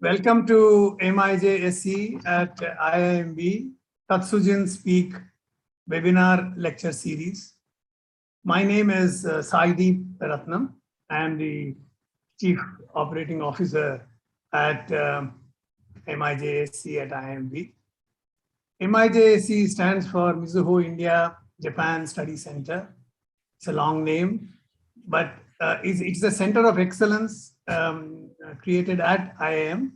Welcome to MIJSC at IIMB Tatsujin Speak webinar lecture series. My name is Saideep Ratnam. I am the Chief Operating Officer at MIJSC at IIMB. MIJSC stands for Mizuho India Japan Study Center. It's a long name, but it's the center of excellence created at IIM.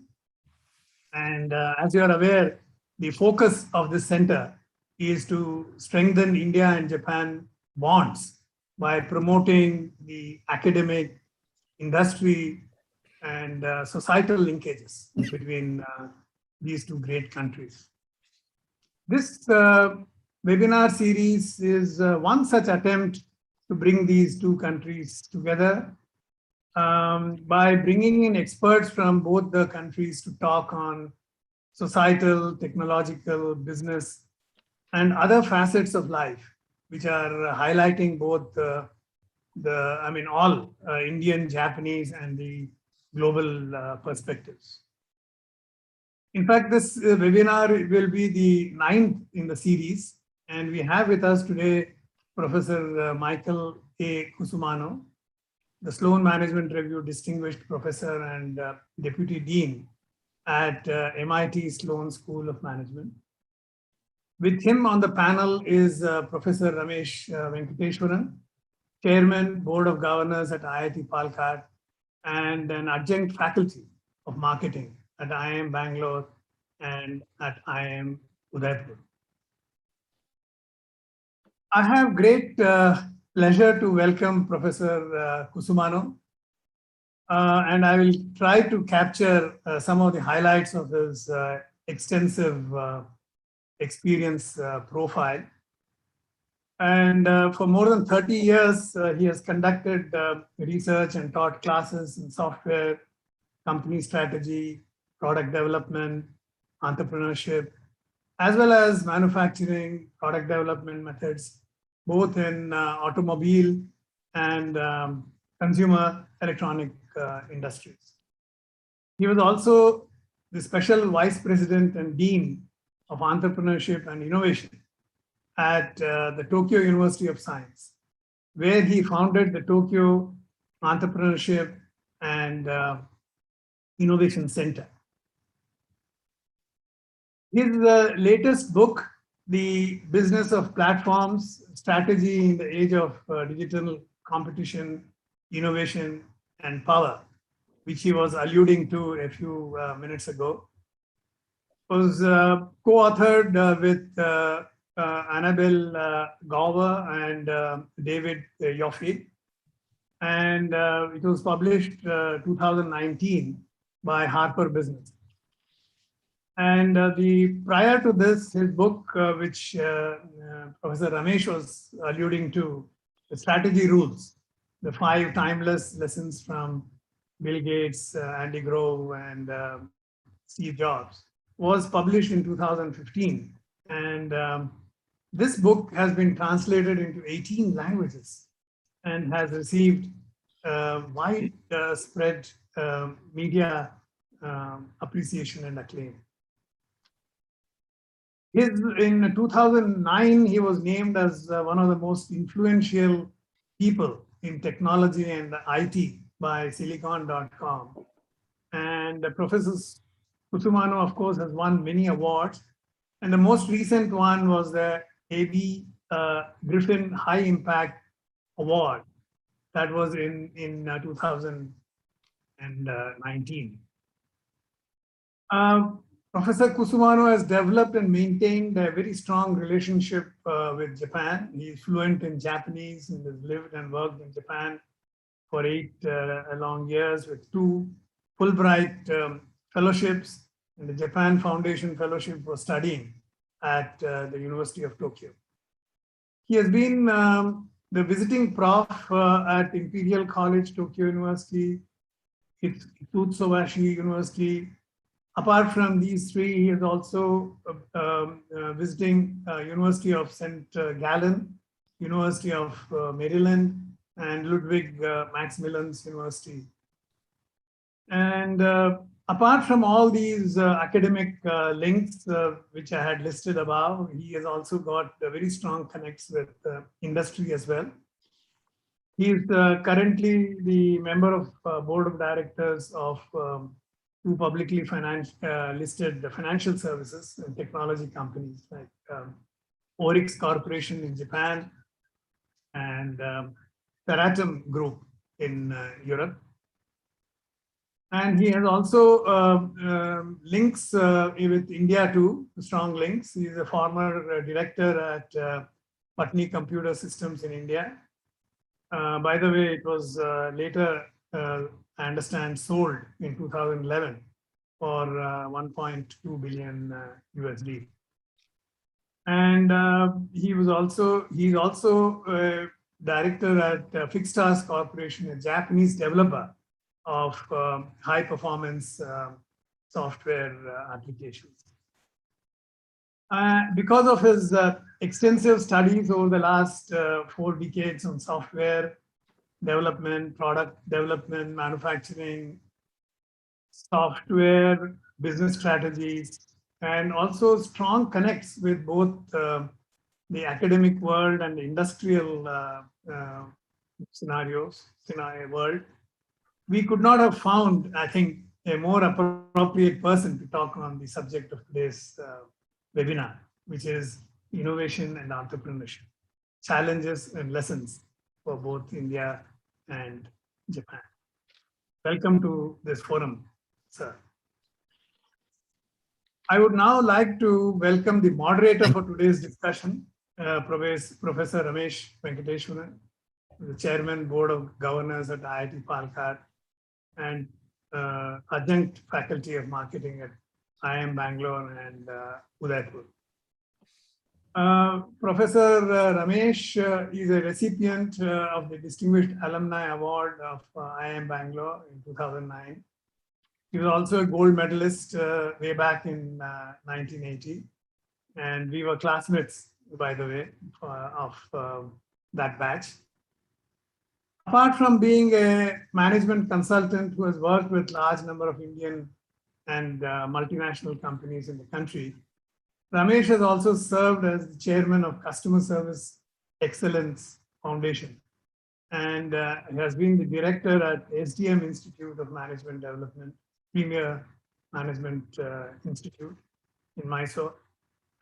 And as you are aware, the focus of this center is to strengthen India and Japan bonds by promoting the academic, industry, and societal linkages between these two great countries. This webinar series is one such attempt to bring these two countries together by bringing in experts from both the countries to talk on societal, technological, business, and other facets of life, which are highlighting both all Indian, Japanese, and the global perspectives. In fact, this webinar will be the 9th in the series, and we have with us today Professor Michael A. Kusumanow, the Sloan Management Review Distinguished Professor and Deputy Dean at MIT Sloan School of Management. With him on the panel is Professor Ramesh Venkateswaran, Chairman, Board of Governors at IIT Palkad, and an adjunct faculty of marketing at IIM Bangalore and at IIM Udaipur. I have great pleasure to welcome Professor Kusumanow, and I will try to capture some of the highlights of his extensive experience profile. And for more than 30 years, he has conducted research and taught classes in software, company strategy, product development, entrepreneurship, as well as manufacturing, product development methods, both in automobile and consumer electronic industries. He was also the Special Vice President and Dean of Entrepreneurship and Innovation at the Tokyo University of Science, where he founded the Tokyo Entrepreneurship and Innovation Center. His latest book, The Business of Platforms, Strategy in the Age of Digital Competition, Innovation, and Power, which he was alluding to a few minutes ago, was co-authored with Annabelle Gower and David Yoffe, and it was published 2019 by Harper Business. And prior to this, his book, which Professor Ramesh was alluding to, The Strategy Rules, the 5 timeless lessons from Bill Gates, Andy Grove, and Steve Jobs, was published in 2015. And this book has been translated into 18 languages and has received widespread media appreciation and acclaim. In 2009, he was named as one of the most influential people in technology and IT by Silicon.com. And Professor Kusumanow, of course, has won many awards. And the most recent one was the A.B. Griffin High Impact Award. That was in 2019. Professor Kusumanow has developed and maintained a very strong relationship with Japan. He is fluent in Japanese and has lived and worked in Japan for 8 long years with 2 Fulbright fellowships and the Japan Foundation Fellowship for studying at the University of Tokyo. He has been the visiting prof at Imperial College, Tokyo University, Hitotsubashi University. Apart from these 3, he is also visiting University of St. Gallen, University of Maryland, and Ludwig Maximilians University. And Apart from all these academic links, which I had listed above, he has also got very strong connects with industry as well. He is currently the member of board of directors of two publicly listed financial services and technology companies like Oryx Corporation in Japan and Teratum Group in Europe. And he has also links with India too, strong links. He is a former director at Patni Computer Systems in India. By the way, it was later, I understand, sold in 2011 for 1.2 billion USD. And he's also director at Fixstars Corporation, a Japanese developer of high performance software applications. Because of his extensive studies over the last 4 decades on software development, product development, manufacturing, software, business strategies, and also strong connects with both the academic world and the industrial world, we could not have found, I think, a more appropriate person to talk on the subject of today's webinar, which is innovation and entrepreneurship, challenges and lessons for both India and Japan. Welcome to this forum, sir. I would now like to welcome the moderator for today's discussion, Professor Ramesh Venkateshwaran, the Chairman, Board of Governors at IIT Palakkad, and adjunct faculty of marketing at IIM Bangalore and Udaipur. Professor Ramesh is a recipient of the Distinguished Alumni Award of IIM Bangalore in 2009. He was also a gold medalist way back in 1980. And we were classmates, by the way, of that batch. Apart from being a management consultant who has worked with large number of Indian and multinational companies in the country, Ramesh has also served as the chairman of Customer Service Excellence Foundation and has been the director at SDM Institute of Management Development, Premier Management Institute in Mysore,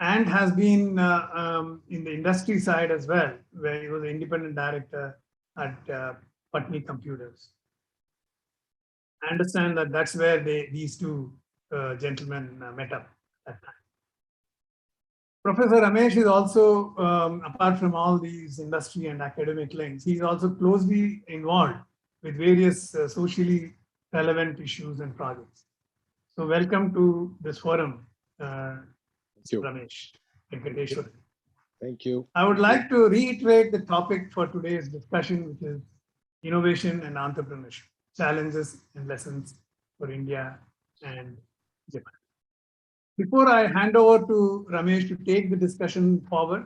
and has been in the industry side as well, where he was an independent director at Patni Computers. I understand that that's where these two gentlemen met up at that time. Professor Ramesh is also, apart from all these industry and academic links, he's also closely involved with various socially relevant issues and projects. So welcome to this forum, Ramesh Venkateshwaran. Thank you. I would like to reiterate the topic for today's discussion, which is innovation and entrepreneurship, challenges and lessons for India and Japan. Before I hand over to Ramesh to take the discussion forward,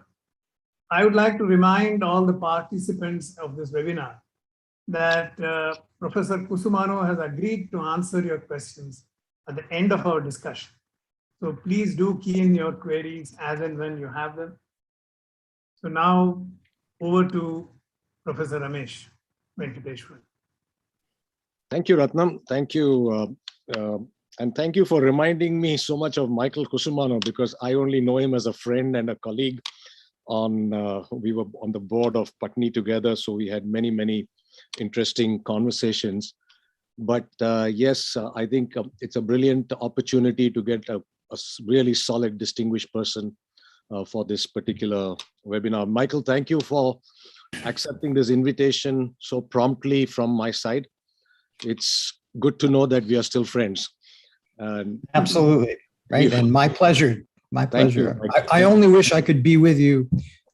I would like to remind all the participants of this webinar that Professor Kusumanow has agreed to answer your questions at the end of our discussion. So please do key in your queries as and when you have them. So now over to Professor Ramesh Venkateshwaran. Thank you, Ratnam. Thank you. And thank you for reminding me so much of Michael Kusumanow, because I only know him as a friend and a colleague. We were on the board of Patni together, so we had many, many interesting conversations. But yes, I think it's a brilliant opportunity to get a really solid, distinguished person for this particular webinar. Michael, thank you for accepting this invitation so promptly from my side. It's good to know that we are still friends. Absolutely, right, and my pleasure. My pleasure. I only wish I could be with you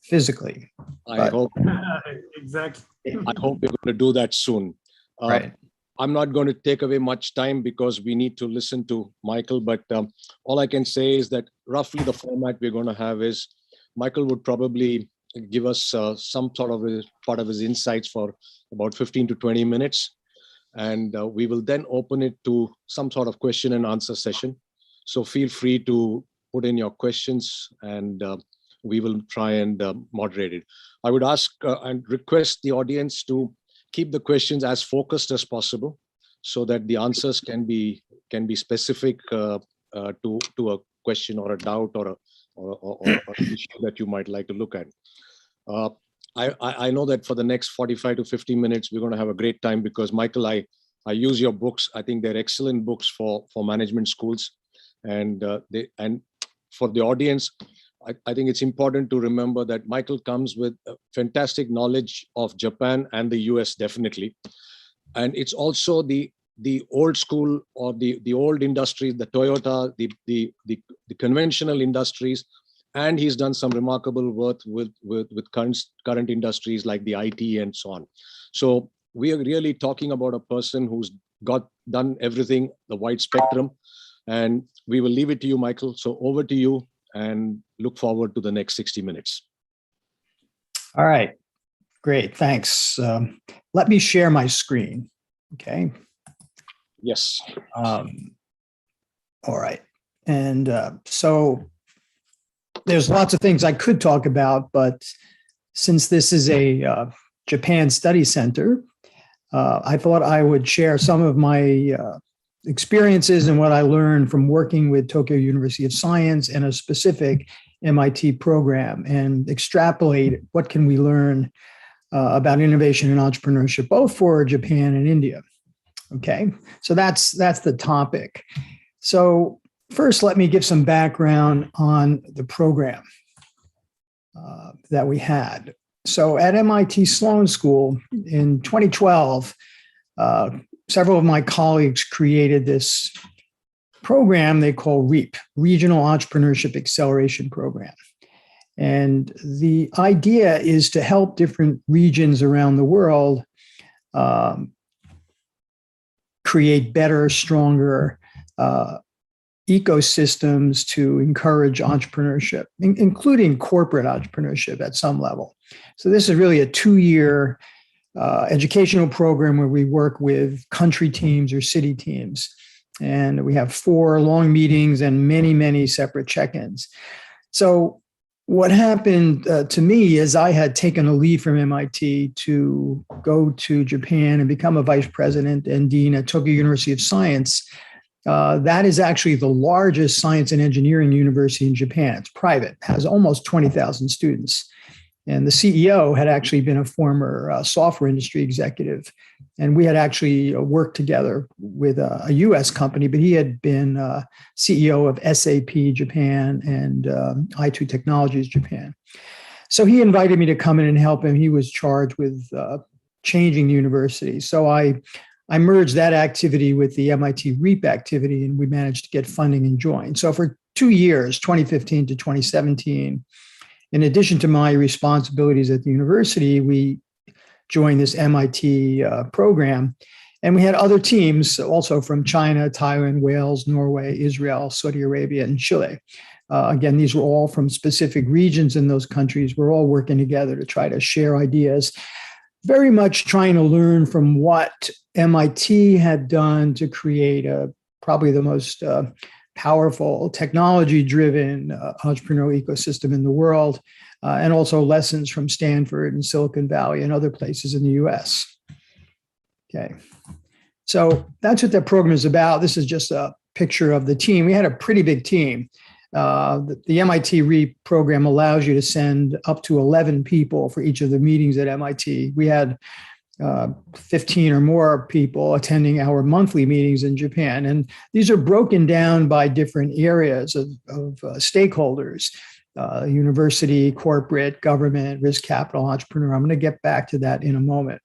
physically. I hope exactly. I hope we're going to do that soon. Right. I'm not going to take away much time because we need to listen to Michael, but all I can say is that roughly the format we're going to have is Michael would probably give us some sort of part of his insights for about 15 to 20 minutes. And we will then open it to some sort of question and answer session. So feel free to put in your questions, and we will try and moderate it. I would ask and request the audience to keep the questions as focused as possible, so that the answers can be specific to a question or a doubt or an issue that you might like to look at. I know that for the next 45 to 50 minutes, we're going to have a great time, because Michael, I use your books. I think they're excellent books for management schools, and for the audience, I think it's important to remember that Michael comes with fantastic knowledge of Japan and the US, definitely. And it's also the old school, or the old industries, the Toyota, the conventional industries. And he's done some remarkable work with current industries like the IT and so on. So we are really talking about a person who's done everything, the wide spectrum. And we will leave it to you, Michael. So over to you, and look forward to the next 60 minutes. All right, great, thanks. Let me share my screen, okay? Yes. All right, and so there's lots of things I could talk about, but since this is a Japan Study Center, I thought I would share some of my experiences and what I learned from working with Tokyo University of Science and a specific MIT program, and extrapolate what can we learn about innovation and entrepreneurship, both for Japan and India. Okay, so that's the topic. So first, let me give some background on the program that we had. So at MIT Sloan School in 2012, several of my colleagues created this program they call REAP, Regional Entrepreneurship Acceleration Program. And the idea is to help different regions around the world create better, stronger ecosystems to encourage entrepreneurship, including corporate entrepreneurship at some level. So this is really a 2-year educational program where we work with country teams or city teams. And we have 4 long meetings and many, many separate check-ins. So what happened to me is I had taken a leave from MIT to go to Japan and become a vice president and dean at Tokyo University of Science. That is actually the largest science and engineering university in Japan. It's private, has almost 20,000 students. And the CEO had actually been a former software industry executive. And we had actually worked together with a US company, but he had been CEO of SAP Japan and i2 Technologies Japan. So he invited me to come in and help him. He was charged with changing the university. So I merged that activity with the MIT REAP activity, and we managed to get funding and join. So for 2 years, 2015 to 2017, in addition to my responsibilities at the university, we joined this MIT program. And we had other teams also from China, Taiwan, Wales, Norway, Israel, Saudi Arabia, and Chile. Again, these were all from specific regions in those countries. We're all working together to try to share ideas, very much trying to learn from what MIT had done to create probably the most powerful technology-driven entrepreneurial ecosystem in the world, and also lessons from Stanford and Silicon Valley and other places in the US. Okay, so that's what that program is about. This is just a picture of the team. We had a pretty big team. The MIT REAP program allows you to send up to 11 people for each of the meetings at MIT. We had 15 or more people attending our monthly meetings in Japan. And these are broken down by different areas of stakeholders, university, corporate, government, risk capital, entrepreneur. I'm going to get back to that in a moment.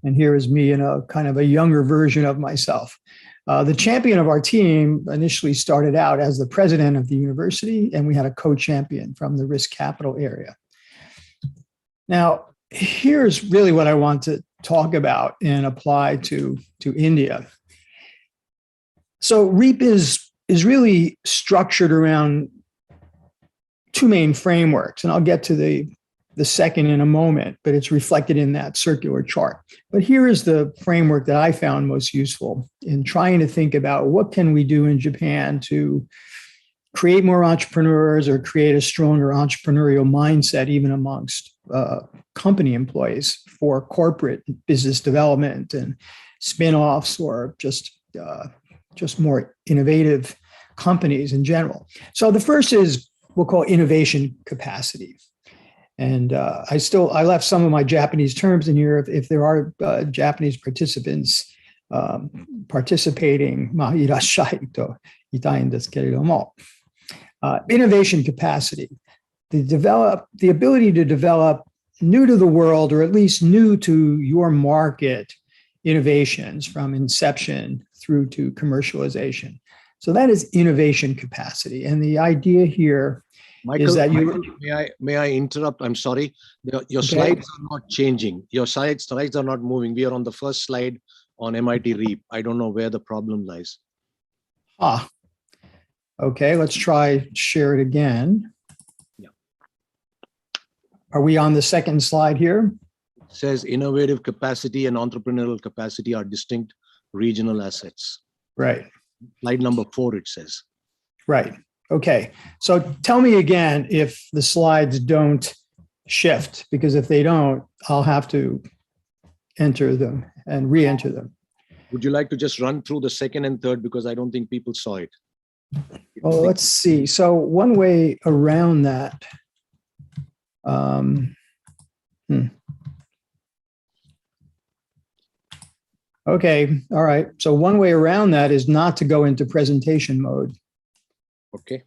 And here is me in a kind of a younger version of myself. The champion of our team initially started out as the president of the university, and we had a co-champion from the risk capital area. Now, here's really what I want to talk about and apply to India. So REAP is really structured around 2 main frameworks, and I'll get to the the second in a moment, but it's reflected in that circular chart. But here is the framework that I found most useful in trying to think about what can we do in Japan to create more entrepreneurs or create a stronger entrepreneurial mindset, even amongst company employees for corporate business development and spin-offs or just more innovative companies in general. So the first is we'll call innovation capacity. And I left some of my Japanese terms in here. If there are Japanese participants participating, いらっしゃいと言いたいんですけれども、innovation capacity, the ability to develop new to the world, or at least new to your market innovations from inception through to commercialization. So that is innovation capacity. And the idea here Michael, is that may I interrupt? I'm sorry. Your slides are not changing. Your slides are not moving. We are on the first slide on MIT REAP. I don't know where the problem lies. Okay, let's try share it again. Yeah. Are we on the second slide here? It says innovative capacity and entrepreneurial capacity are distinct regional assets. Right. Slide number 4, it says. Right. Okay. So tell me again if the slides don't shift, because if they don't, I'll have to enter them and re-enter them. Would you like to just run through the second and third, because I don't think people saw it? Oh, let's see. So one way around that. Okay. All right. So one way around that is not to go into presentation mode. Okay.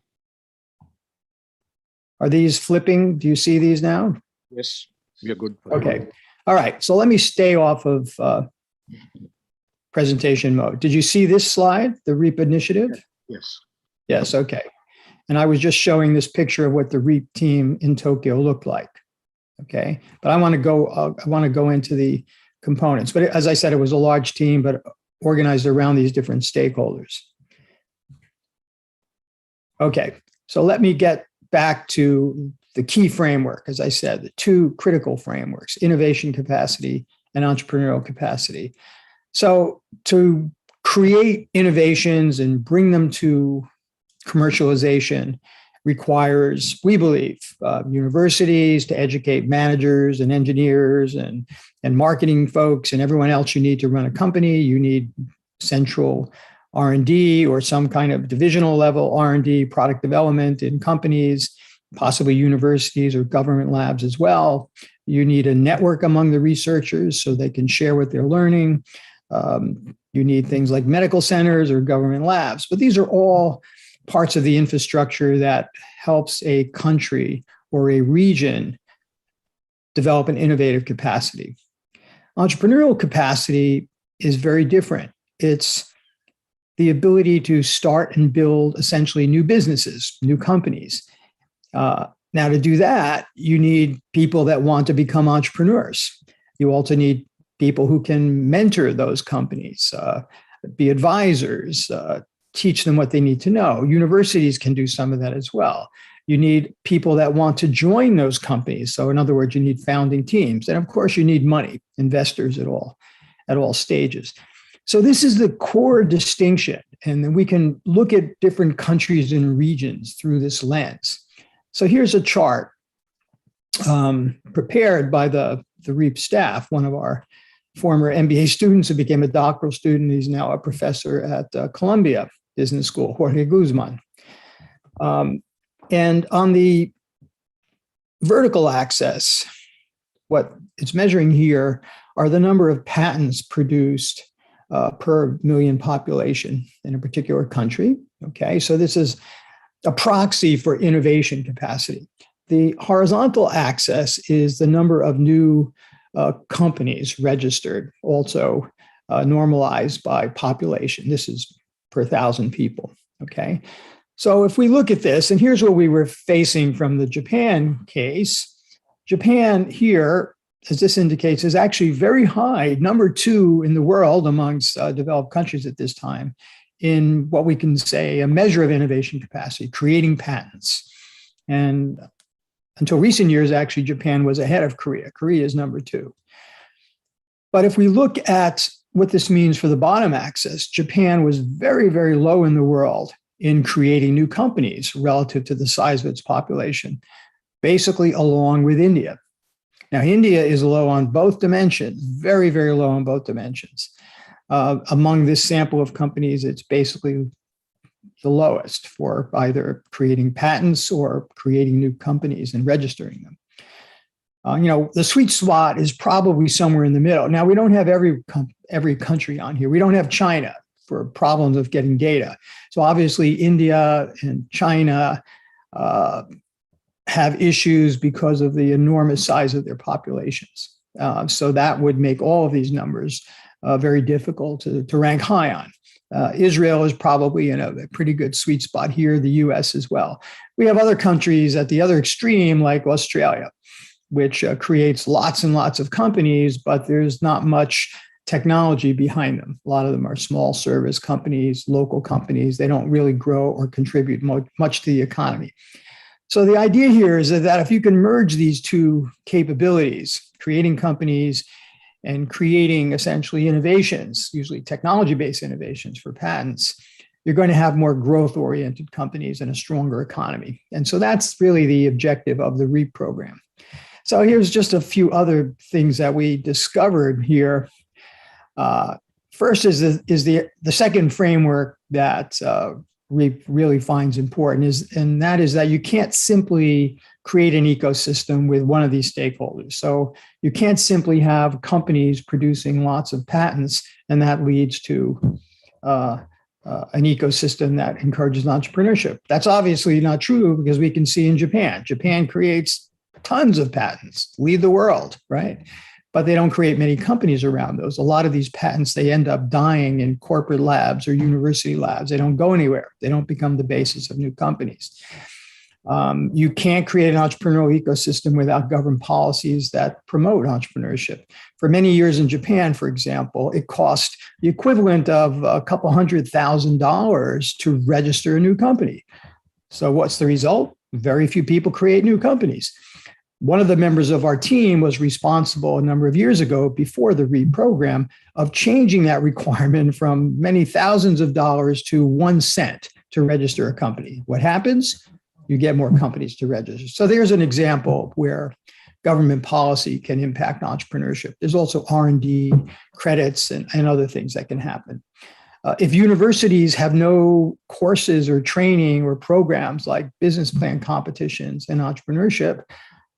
Are these flipping? Do you see these now? Yes, we are good. Okay. All right. So let me stay off of presentation mode. Did you see this slide, the REAP initiative? Yes. Yes. Okay. And I was just showing this picture of what the REAP team in Tokyo looked like. Okay. But I want to go into the components. But as I said, it was a large team, but organized around these different stakeholders. Okay. So let me get back to the key framework. As I said, the two critical frameworks, innovation capacity and entrepreneurial capacity. So to create innovations and bring them to commercialization requires, we believe, universities to educate managers and engineers and marketing folks and everyone else you need to run a company. You need central R&D or some kind of divisional level R&D, product development in companies, possibly universities or government labs as well. You need a network among the researchers so they can share what they're learning. You need things like medical centers or government labs, but these are all parts of the infrastructure that helps a country or a region develop an innovative capacity. Entrepreneurial capacity is very different. It's the ability to start and build essentially new businesses, new companies. Now, to do that, you need people that want to become entrepreneurs. You also need people who can mentor those companies, be advisors, teach them what they need to know. Universities can do some of that as well. You need people that want to join those companies. So in other words, you need founding teams. And of course, you need money, investors at all stages. So this is the core distinction. And then we can look at different countries and regions through this lens. So here's a chart prepared by the REAP staff, one of our former MBA students who became a doctoral student. He's now a professor at Columbia Business School, Jorge Guzman. And on the vertical axis, what it's measuring here are the number of patents produced per million population in a particular country. Okay, so this is a proxy for innovation capacity. The horizontal axis is the number of new companies registered, also normalized by population. This is per 1,000 people. Okay, so if we look at this, and here's what we were facing from the Japan case. Japan here, as this indicates, is actually very high, number 2 in the world amongst developed countries at this time in what we can say a measure of innovation capacity, creating patents. And until recent years, actually, Japan was ahead of Korea. Korea is number 2. But if we look at what this means for the bottom axis, Japan was very, very low in the world in creating new companies relative to the size of its population, basically along with India. Now, India is low on both dimensions, very, very low on both dimensions. Among this sample of companies, it's basically the lowest for either creating patents or creating new companies and registering them. The sweet spot is probably somewhere in the middle. Now, we don't have every country on here. We don't have China for problems of getting data. So obviously, India and China have issues because of the enormous size of their populations. So that would make all of these numbers very difficult to rank high on. Israel is probably in a pretty good sweet spot here, the US as well. We have other countries at the other extreme, like Australia, which creates lots and lots of companies, but there's not much technology behind them. A lot of them are small service companies, local companies. They don't really grow or contribute much to the economy. So the idea here is that if you can merge these two capabilities, creating companies and creating essentially innovations, usually technology-based innovations for patents, you're going to have more growth-oriented companies and a stronger economy. And so that's really the objective of the REAP program. So here's just a few other things that we discovered here. First is the second framework that REAP really finds important, and that is that you can't simply create an ecosystem with one of these stakeholders. So you can't simply have companies producing lots of patents, and that leads to an ecosystem that encourages entrepreneurship. That's obviously not true, because we can see in Japan. Japan creates tons of patents, lead the world, right? But they don't create many companies around those. A lot of these patents, they end up dying in corporate labs or university labs. They don't go anywhere. They don't become the basis of new companies. You can't create an entrepreneurial ecosystem without government policies that promote entrepreneurship. For many years in Japan, for example, it cost the equivalent of a couple $100,000 to register a new company. So what's the result? Very few people create new companies. One of the members of our team was responsible a number of years ago, before the REAP program, of changing that requirement from many thousands of dollars to 1 cent to register a company. What happens? You get more companies to register. So there's an example where government policy can impact entrepreneurship. There's also R&D credits and other things that can happen. If universities have no courses or training or programs like business plan competitions and entrepreneurship,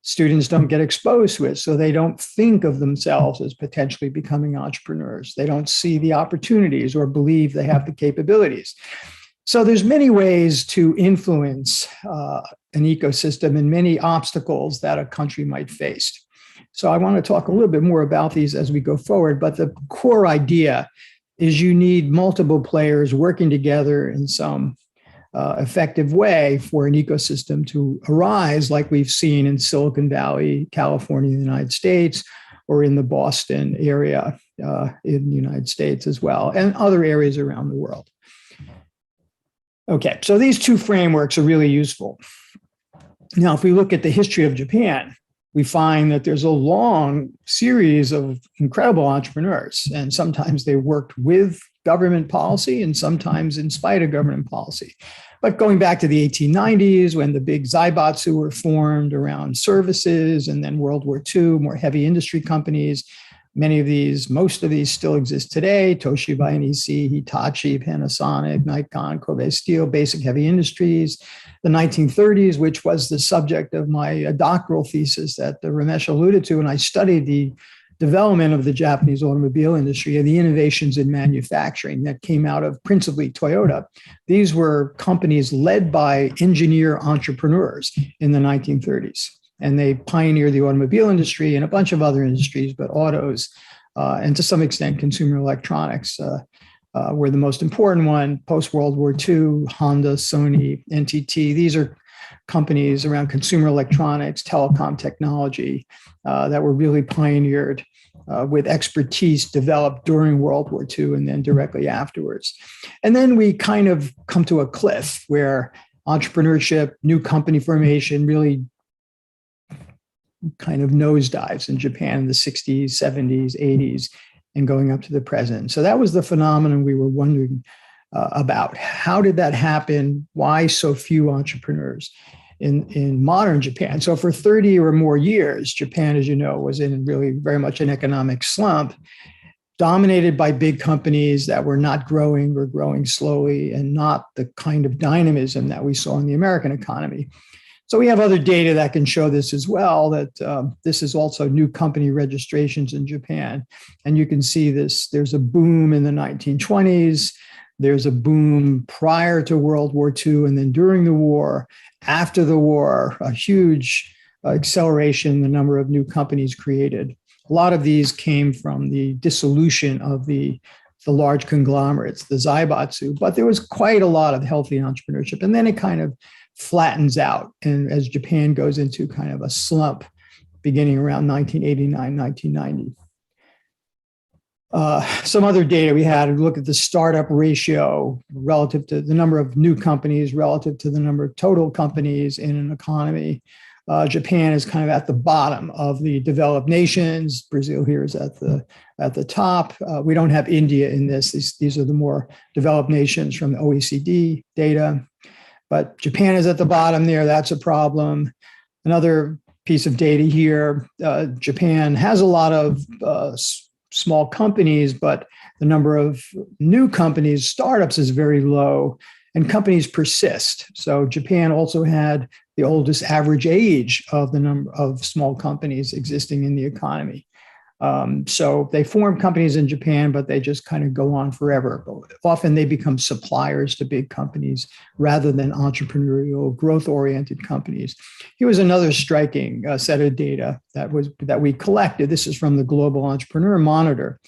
students don't get exposed to it. So they don't think of themselves as potentially becoming entrepreneurs. They don't see the opportunities or believe they have the capabilities. So there's many ways to influence an ecosystem and many obstacles that a country might face. So I want to talk a little bit more about these as we go forward, but the core idea is you need multiple players working together in some effective way for an ecosystem to arise, like we've seen in Silicon Valley, California, the United States, or in the Boston area in the United States as well, and other areas around the world. Okay, so these two frameworks are really useful. Now, if we look at the history of Japan, we find that there's a long series of incredible entrepreneurs, and sometimes they worked with government policy and sometimes in spite of government policy. But going back to the 1890s, when the big zaibatsu were formed around services, and then World War II, more heavy industry companies, most of these still exist today: Toshiba, NEC, Hitachi, Panasonic, Nikon, Kobe Steel, basic heavy industries. The 1930s, which was the subject of my doctoral thesis that Ramesh alluded to, and I studied the development of the Japanese automobile industry and the innovations in manufacturing that came out of principally Toyota. These were companies led by engineer entrepreneurs in the 1930s. And they pioneered the automobile industry and a bunch of other industries, but autos and to some extent consumer electronics were the most important one. Post-World War II, Honda, Sony, NTT, these are companies around consumer electronics, telecom technology that were really pioneered with expertise developed during World War II and then directly afterwards. And then we kind of come to a cliff where entrepreneurship, new company formation really kind of nosedives in Japan in the 60s, 70s, 80s, and going up to the present. So that was the phenomenon we were wondering about. How did that happen? Why so few entrepreneurs in modern Japan? So for 30 or more years, Japan, as you know, was in really very much an economic slump, dominated by big companies that were not growing or growing slowly, and not the kind of dynamism that we saw in the American economy. So we have other data that can show this as well, that this is also new company registrations in Japan. And you can see this, there's a boom in the 1920s, there's a boom prior to World War II, and then during the war, after the war, a huge acceleration in the number of new companies created. A lot of these came from the dissolution of the large conglomerates, the zaibatsu, but there was quite a lot of healthy entrepreneurship. And then it kind of flattens out, and as Japan goes into kind of a slump beginning around 1989, 1990. Some other data we had, look at the startup ratio relative to the number of new companies relative to the number of total companies in an economy. Japan is kind of at the bottom of the developed nations. Brazil here is at the top. We don't have India in this. These are the more developed nations from the OECD data. But Japan is at the bottom there. That's a problem. Another piece of data here, Japan has a lot of small companies, but the number of new companies, startups, is very low, and companies persist. So Japan also had the oldest average age of the number of small companies existing in the economy. So they form companies in Japan, but they just kind of go on forever. Often they become suppliers to big companies rather than entrepreneurial, growth-oriented companies. Here was another striking set of data that we collected. This is from the Global Entrepreneur Monitor.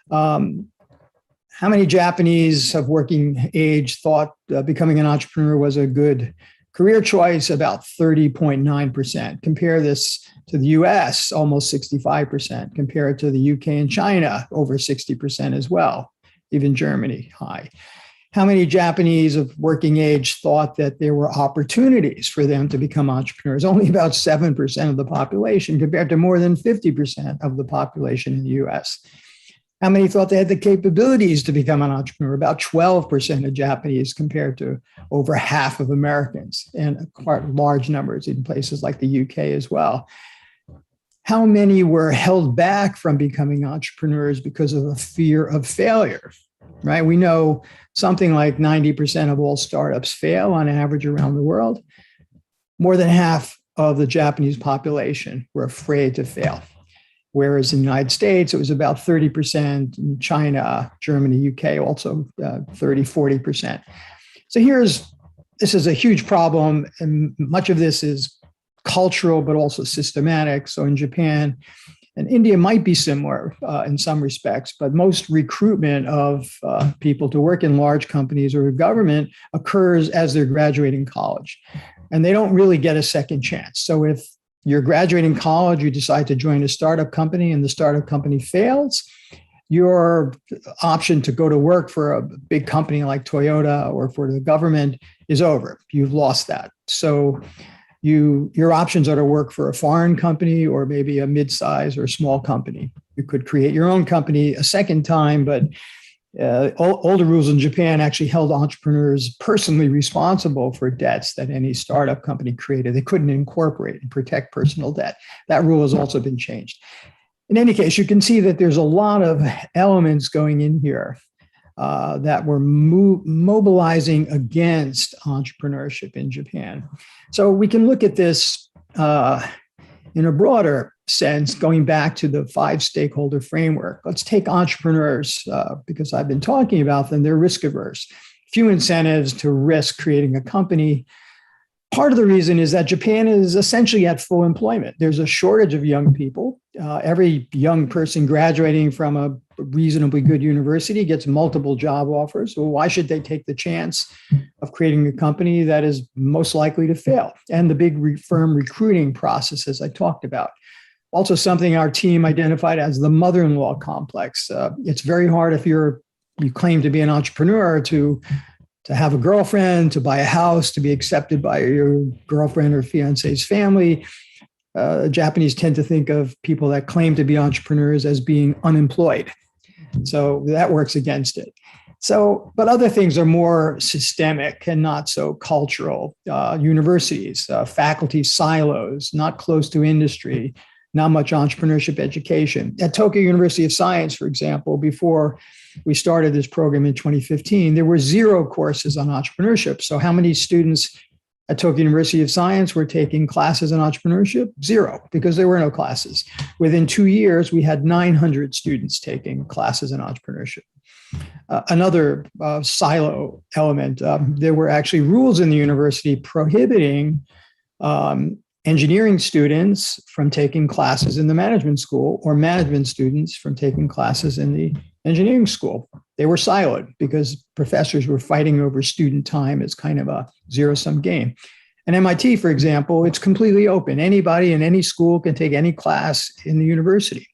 How many Japanese of working age thought becoming an entrepreneur was a good career choice? About 30.9%. Compare this to the US, almost 65%. Compare it to the UK and China, over 60% as well. Even Germany, high. How many Japanese of working age thought that there were opportunities for them to become entrepreneurs? Only about 7% of the population, compared to more than 50% of the population in the US. How many thought they had the capabilities to become an entrepreneur? About 12% of Japanese, compared to over half of Americans, and quite large numbers in places like the UK as well. How many were held back from becoming entrepreneurs because of a fear of failure, right? We know something like 90% of all startups fail on average around the world. More than half of the Japanese population were afraid to fail. Whereas in the United States, it was about 30%, in China, Germany, UK, also 30, 40%. So this is a huge problem, and much of this is cultural, but also systematic. So in Japan and India might be similar in some respects, but most recruitment of people to work in large companies or government occurs as they're graduating college, and they don't really get a second chance. So if you're graduating college, you decide to join a startup company, and the startup company fails, your option to go to work for a big company like Toyota or for the government is over. You've lost that. So your options are to work for a foreign company or maybe a mid-size or small company. You could create your own company a second time, but older rules in Japan actually held entrepreneurs personally responsible for debts that any startup company created. They couldn't incorporate and protect personal debt. That rule has also been changed. In any case, you can see that there's a lot of elements going in here that were mobilizing against entrepreneurship in Japan. So we can look at this in a broader sense, going back to the 5 stakeholder framework. Let's take entrepreneurs, because I've been talking about them. They're risk averse. Few incentives to risk creating a company. Part of the reason is that Japan is essentially at full employment. There's a shortage of young people. Every young person graduating from a reasonably good university gets multiple job offers. So why should they take the chance of creating a company that is most likely to fail? And the big firm recruiting process, as I talked about. Also something our team identified as the mother-in-law complex. It's very hard if you claim to be an entrepreneur to have a girlfriend, to buy a house, to be accepted by your girlfriend or fiance's family. Japanese tend to think of people that claim to be entrepreneurs as being unemployed. So that works against it. So, but other things are more systemic and not so cultural. Universities, faculty silos, not close to industry, not much entrepreneurship education. At Tokyo University of Science, for example, before we started this program in 2015, there were 0 courses on entrepreneurship. So how many students at Tokyo University of Science were taking classes in entrepreneurship? 0, because there were no classes. Within 2 years, we had 900 students taking classes in entrepreneurship. Another silo element, there were actually rules in the university prohibiting engineering students from taking classes in the management school or management students from taking classes in the engineering school. They were siloed because professors were fighting over student time as kind of a zero-sum game. And MIT, for example, it's completely open. Anybody in any school can take any class in the university.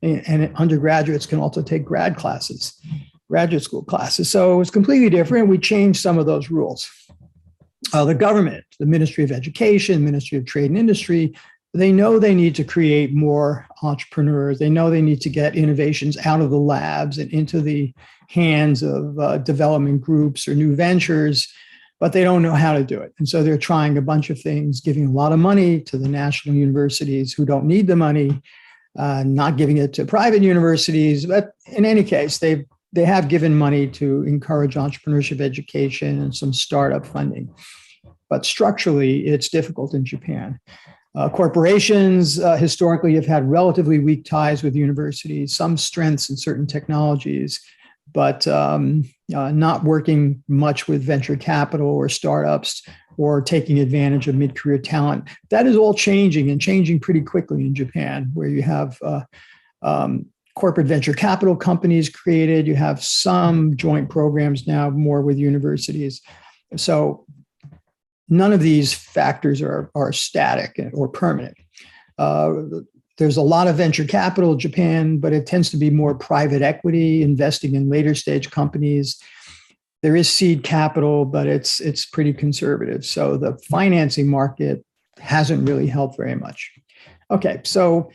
And undergraduates can also take graduate school classes. So it's completely different. We changed some of those rules. The government, the Ministry of Education, Ministry of Trade and Industry, they know they need to create more entrepreneurs. They know they need to get innovations out of the labs and into the hands of development groups or new ventures, but they don't know how to do it. And so they're trying a bunch of things, giving a lot of money to the national universities who don't need the money, not giving it to private universities. But in any case, they have given money to encourage entrepreneurship education and some startup funding. But structurally, it's difficult in Japan. Corporations historically have had relatively weak ties with universities, some strengths in certain technologies, but not working much with venture capital or startups or taking advantage of mid-career talent. That is all changing and changing pretty quickly in Japan, where you have corporate venture capital companies created. You have some joint programs now more with universities. So none of these factors are static or permanent. There's a lot of venture capital in Japan, but it tends to be more private equity, investing in later stage companies. There is seed capital, but it's pretty conservative. So the financing market hasn't really helped very much. Okay, so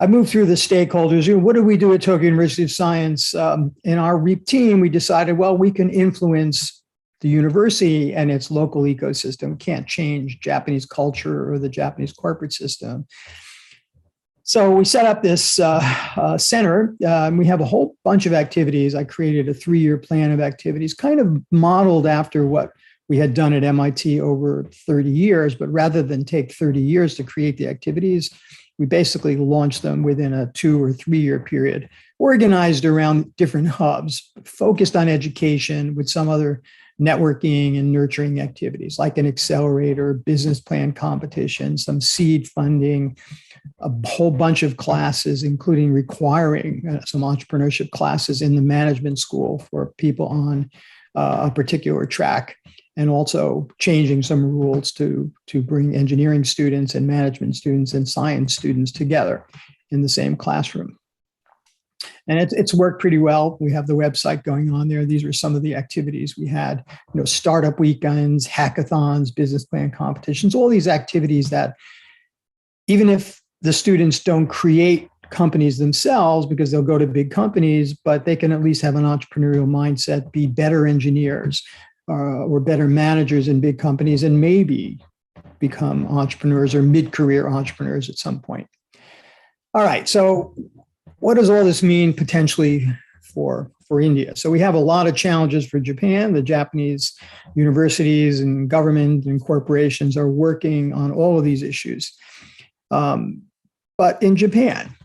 I moved through the stakeholders. What do we do at Tokyo University of Science? In our REAP team, we decided, well, we can influence the university and its local ecosystem. Can't change Japanese culture or the Japanese corporate system. So we set up this center. We have a whole bunch of activities. I created a 3-year plan of activities, kind of modeled after what we had done at MIT over 30 years. But rather than take 30 years to create the activities, we basically launched them within a 2 or 3 year period, organized around different hubs, focused on education with some other networking and nurturing activities like an accelerator, business plan competition, some seed funding, a whole bunch of classes, including requiring some entrepreneurship classes in the management school for people on a particular track, and also changing some rules to bring engineering students and management students and science students together in the same classroom. And it's worked pretty well. We have the website going on there. These are some of the activities we had, startup weekends, hackathons, business plan competitions, all these activities that even if the students don't create companies themselves because they'll go to big companies, but they can at least have an entrepreneurial mindset, be better engineers or better managers in big companies, and maybe become entrepreneurs or mid-career entrepreneurs at some point. All right, so what does all this mean potentially for India? So we have a lot of challenges for Japan. The Japanese universities and government and corporations are working on all of these issues. But in Japan,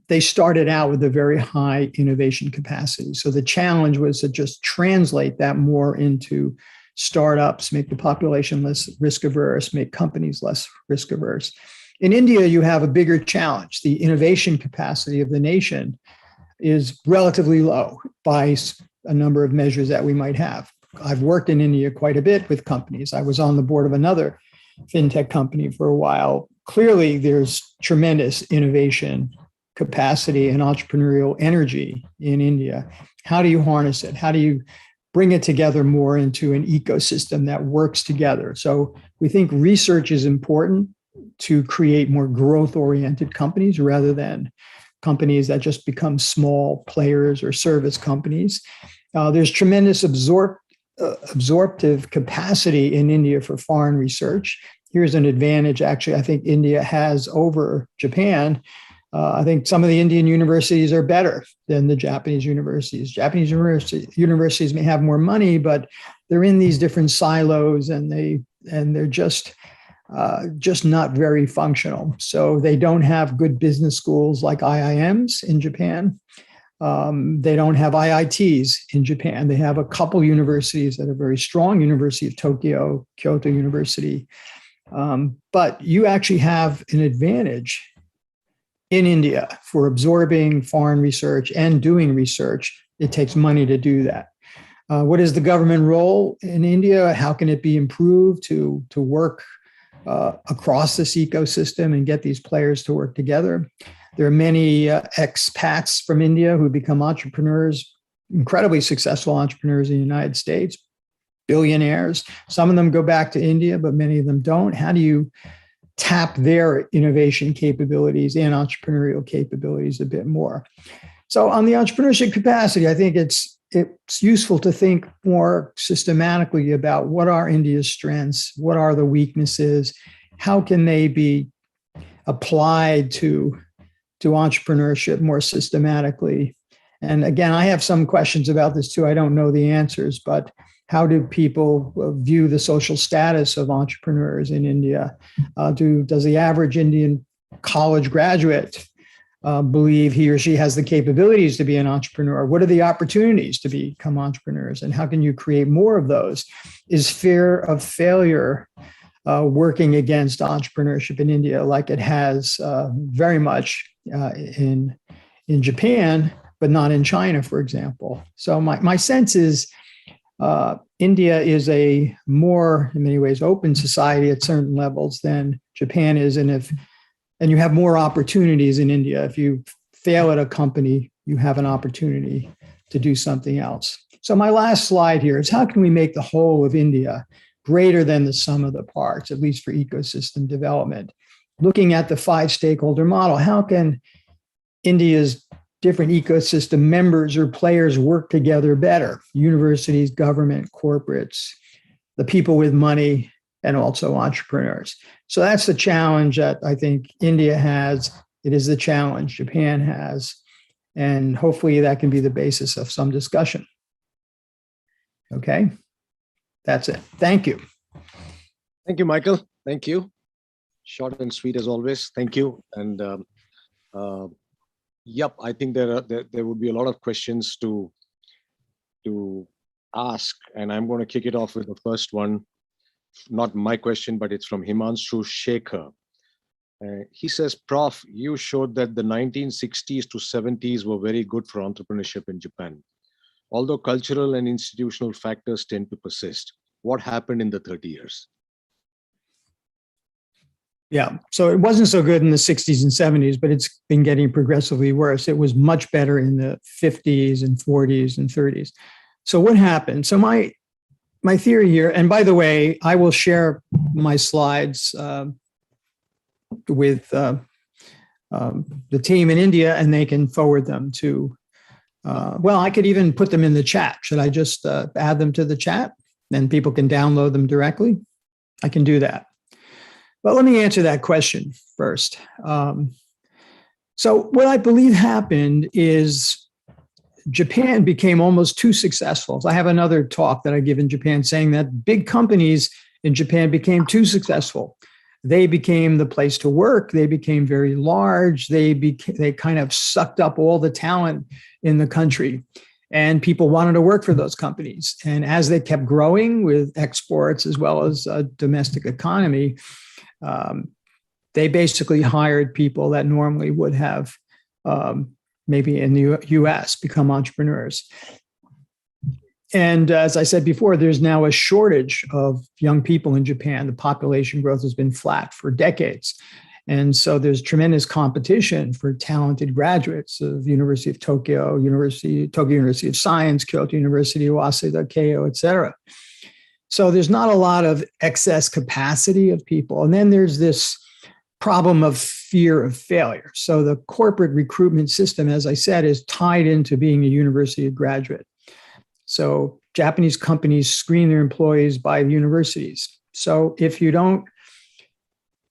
they started out with a very high innovation capacity. So the challenge was to just translate that more into startups, make the population less risk averse, make companies less risk averse. In India, you have a bigger challenge. The innovation capacity of the nation is relatively low by a number of measures that we might have. I've worked in India quite a bit with companies. I was on the board of another fintech company for a while. Clearly, there's tremendous innovation capacity and entrepreneurial energy in India. How do you harness it? How do you bring it together more into an ecosystem that works together? So we think research is important. to create more growth-oriented companies rather than companies that just become small players or service companies. There's tremendous absorptive capacity in India for foreign research. Here's an advantage, actually, I think India has over Japan. I think some of the Indian universities are better than the Japanese universities. Japanese universities may have more money, but they're in these different silos, and they're just not very functional. So they don't have good business schools like IIMs in Japan. They don't have IITs in Japan. They have a couple universities that are very strong, University of Tokyo, Kyoto University. But you actually have an advantage in India for absorbing foreign research and doing research. It takes money to do that. What is the government role in India? How can it be improved to work across this ecosystem and get these players to work together? There are many expats from India who become entrepreneurs, incredibly successful entrepreneurs in the United States, billionaires. Some of them go back to India, but many of them don't. How do you tap their innovation capabilities and entrepreneurial capabilities a bit more? So on the entrepreneurship capacity, I think it's useful to think more systematically about what are India's strengths, what are the weaknesses, how can they be applied to entrepreneurship more systematically. And again, I have some questions about this too. I don't know the answers, but how do people view the social status of entrepreneurs in India? Does the average Indian college graduate believe he or she has the capabilities to be an entrepreneur? What are the opportunities to become entrepreneurs? And how can you create more of those? Is fear of failure working against entrepreneurship in India like it has very much in Japan, but not in China, for example? So my sense is India is a more, in many ways, open society at certain levels than Japan is. And you have more opportunities in India. If you fail at a company, you have an opportunity to do something else. So my last slide here is how can we make the whole of India greater than the sum of the parts, at least for ecosystem development? Looking at the 5 stakeholder model, how can India's different ecosystem members or players work together better? Universities, government, corporates, the people with money, and also entrepreneurs. So that's the challenge that I think India has. It is the challenge Japan has. And hopefully that can be the basis of some discussion. Okay, that's it. Thank you. Thank you, Michael. Thank you. Short and sweet as always. Thank you. And yep, I think there would be a lot of questions to ask, and I'm going to kick it off with the first one. Not my question, but it's from Himanshu Shekhar. He says, Prof, you showed that the 1960s to 70s were very good for entrepreneurship in Japan. Although cultural and institutional factors tend to persist, what happened in the 30 years? Yeah, so it wasn't so good in the 60s and 70s, but it's been getting progressively worse. It was much better in the 50s and 40s and 30s. So what happened? So my theory here, and by the way, I will share my slides with the team in India, and they can forward them to, well, I could even put them in the chat. Should I just add them to the chat? Then people can download them directly. I can do that. But let me answer that question first. So what I believe happened is Japan became almost too successful. So I have another talk that I give in Japan saying that big companies in Japan became too successful. They became the place to work. They became very large. They kind of sucked up all the talent in the country. And people wanted to work for those companies. And as they kept growing with exports as well as a domestic economy, they basically hired people that normally would have maybe in the US become entrepreneurs. And as I said before, there's now a shortage of young people in Japan. The population growth has been flat for decades. And so there's tremendous competition for talented graduates of University of Tokyo, Tokyo University of Science, Kyoto University, Waseda, Keio, et cetera. So there's not a lot of excess capacity of people. And then there's this problem of fear of failure. So the corporate recruitment system, as I said, is tied into being a university graduate. So Japanese companies screen their employees by universities. So if you don't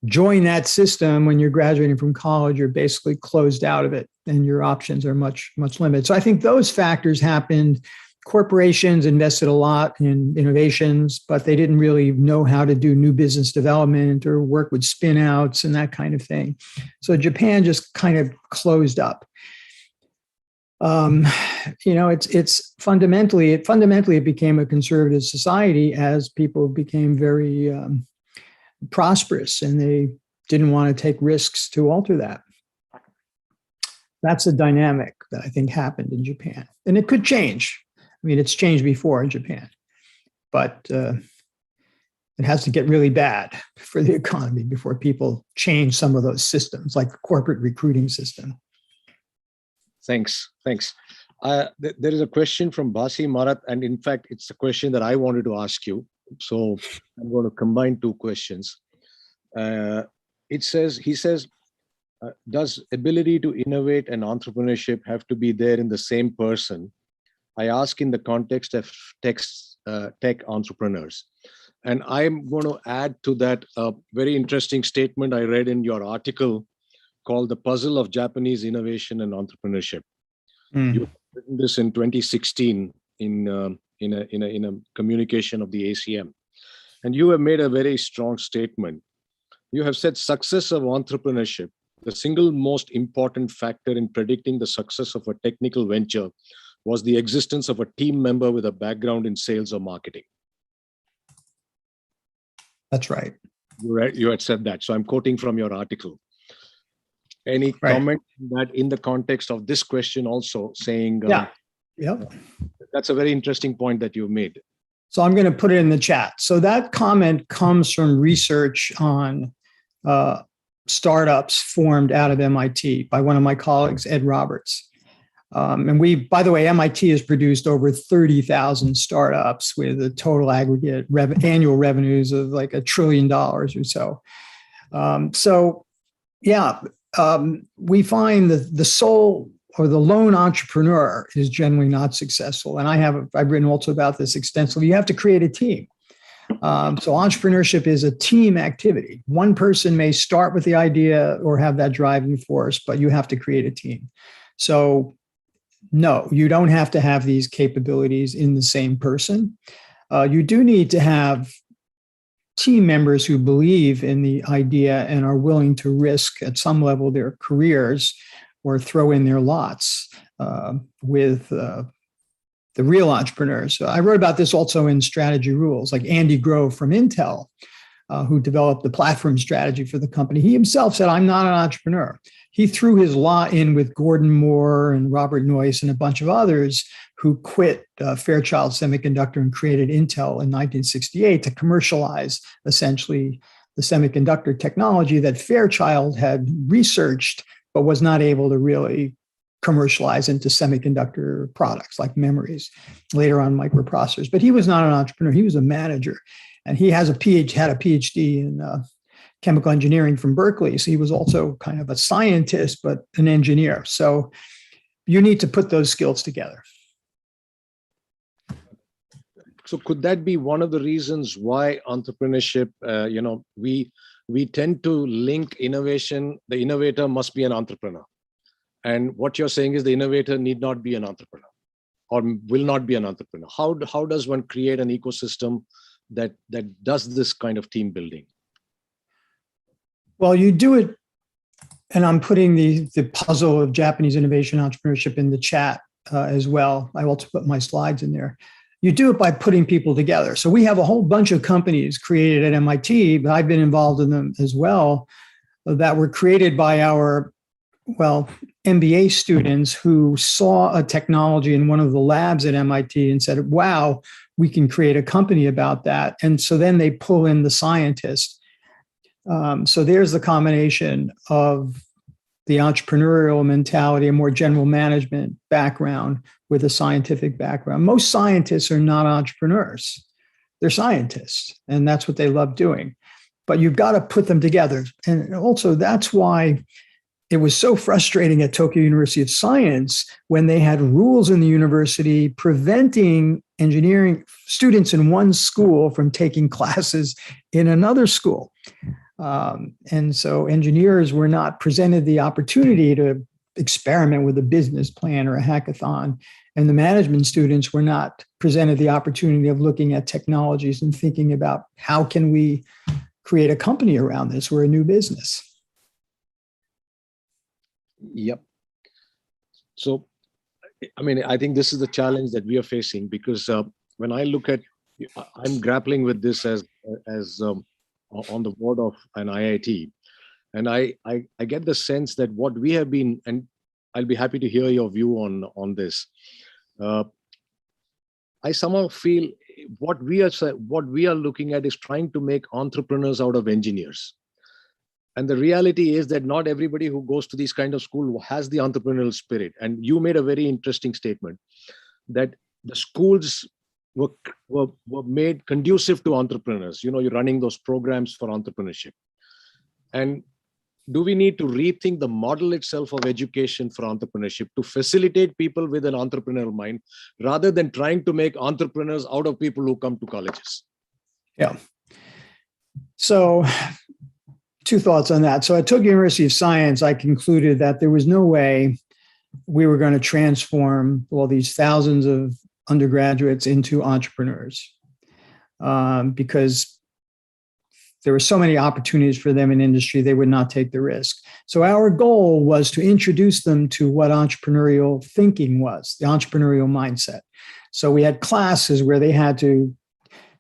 join that system when you're graduating from college, you're basically closed out of it and your options are much, much limited. So I think those factors happened. Corporations invested a lot in innovations, but they didn't really know how to do new business development or work with spin outs and that kind of thing. So Japan just kind of closed up. It's fundamentally it became a conservative society as people became very prosperous and they didn't want to take risks to alter that. That's a dynamic that I think happened in Japan, and it could change. I mean, it's changed before in Japan, but it has to get really bad for the economy before people change some of those systems, like the corporate recruiting system. Thanks. There is a question from Basi Marat, and in fact, it's a question that I wanted to ask you. So I'm going to combine two questions. He says, does ability to innovate and entrepreneurship have to be there in the same person? I ask in the context of tech entrepreneurs. And I'm going to add to that a very interesting statement I read in your article called The Puzzle of Japanese Innovation and Entrepreneurship. You've written this in 2016 in a communication of the ACM. And you have made a very strong statement. You have said success of entrepreneurship, the single most important factor in predicting the success of a technical venture was the existence of a team member with a background in sales or marketing. That's right. You had said that. So I'm quoting from your article. Any comment on that in the context of this question also saying, yeah, that's a very interesting point that you made. So I'm going to put it in the chat. So that comment comes from research on startups formed out of MIT by one of my colleagues, Ed Roberts. And by the way, MIT has produced over 30,000 startups with a total aggregate annual revenues of like $1 trillion or so. We find that the sole or the lone entrepreneur is generally not successful. And I've written also about this extensively. You have to create a team. So entrepreneurship is a team activity. One person may start with the idea or have that driving force, but you have to create a team. So no, you don't have to have these capabilities in the same person. You do need to have team members who believe in the idea and are willing to risk at some level their careers or throw in their lots with the real entrepreneurs. I wrote about this also in Strategy Rules, like Andy Grove from Intel, who developed the platform strategy for the company. He himself said, I'm not an entrepreneur. He threw his lot in with Gordon Moore and Robert Noyce and a bunch of others who quit Fairchild Semiconductor and created Intel in 1968 to commercialize essentially the semiconductor technology that Fairchild had researched, but was not able to really commercialize into semiconductor products like memories, later on microprocessors. But he was not an entrepreneur. He was a manager. And he had a PhD in chemical engineering from Berkeley. So he was also kind of a scientist, but an engineer. So you need to put those skills together. So could that be one of the reasons why entrepreneurship, we tend to link innovation, the innovator must be an entrepreneur. And what you're saying is the innovator need not be an entrepreneur or will not be an entrepreneur. How does one create an ecosystem that does this kind of team building? Well, you do it, and I'm putting the puzzle of Japanese innovation entrepreneurship in the chat as well. I also put my slides in there. You do it by putting people together. So we have a whole bunch of companies created at MIT, but I've been involved in them as well, that were created by our, MBA students who saw a technology in one of the labs at MIT and said, wow, we can create a company about that. And so then they pull in the scientists. So there's the combination of the entrepreneurial mentality, a more general management background with a scientific background. Most scientists are not entrepreneurs. They're scientists, and that's what they love doing. but you've got to put them together. And also that's why it was so frustrating at Tokyo University of Science when they had rules in the university preventing engineering students in one school from taking classes in another school. And so engineers were not presented the opportunity to experiment with a business plan or a hackathon. And the management students were not presented the opportunity of looking at technologies and thinking about how can we create a company around this or a new business. Yep. So, I mean, I think this is the challenge that we are facing, because when I look at, I'm grappling with this as on the board of an IIT, and I get the sense that what we have been, and I'll be happy to hear your view on this. I somehow feel what we are looking at is trying to make entrepreneurs out of engineers. And the reality is that not everybody who goes to these kind of school has the entrepreneurial spirit. And you made a very interesting statement that the schools were made conducive to entrepreneurs. You know, you're running those programs for entrepreneurship. And do we need to rethink the model itself of education for entrepreneurship to facilitate people with an entrepreneurial mind, rather than trying to make entrepreneurs out of people who come to colleges? Yeah. So, two thoughts on that. So at Tokyo University of Science, I concluded that there was no way we were going to transform all these thousands of undergraduates into entrepreneurs, because there were so many opportunities for them in industry, they would not take the risk. So our goal was to introduce them to what entrepreneurial thinking was, the entrepreneurial mindset. So we had classes where they had to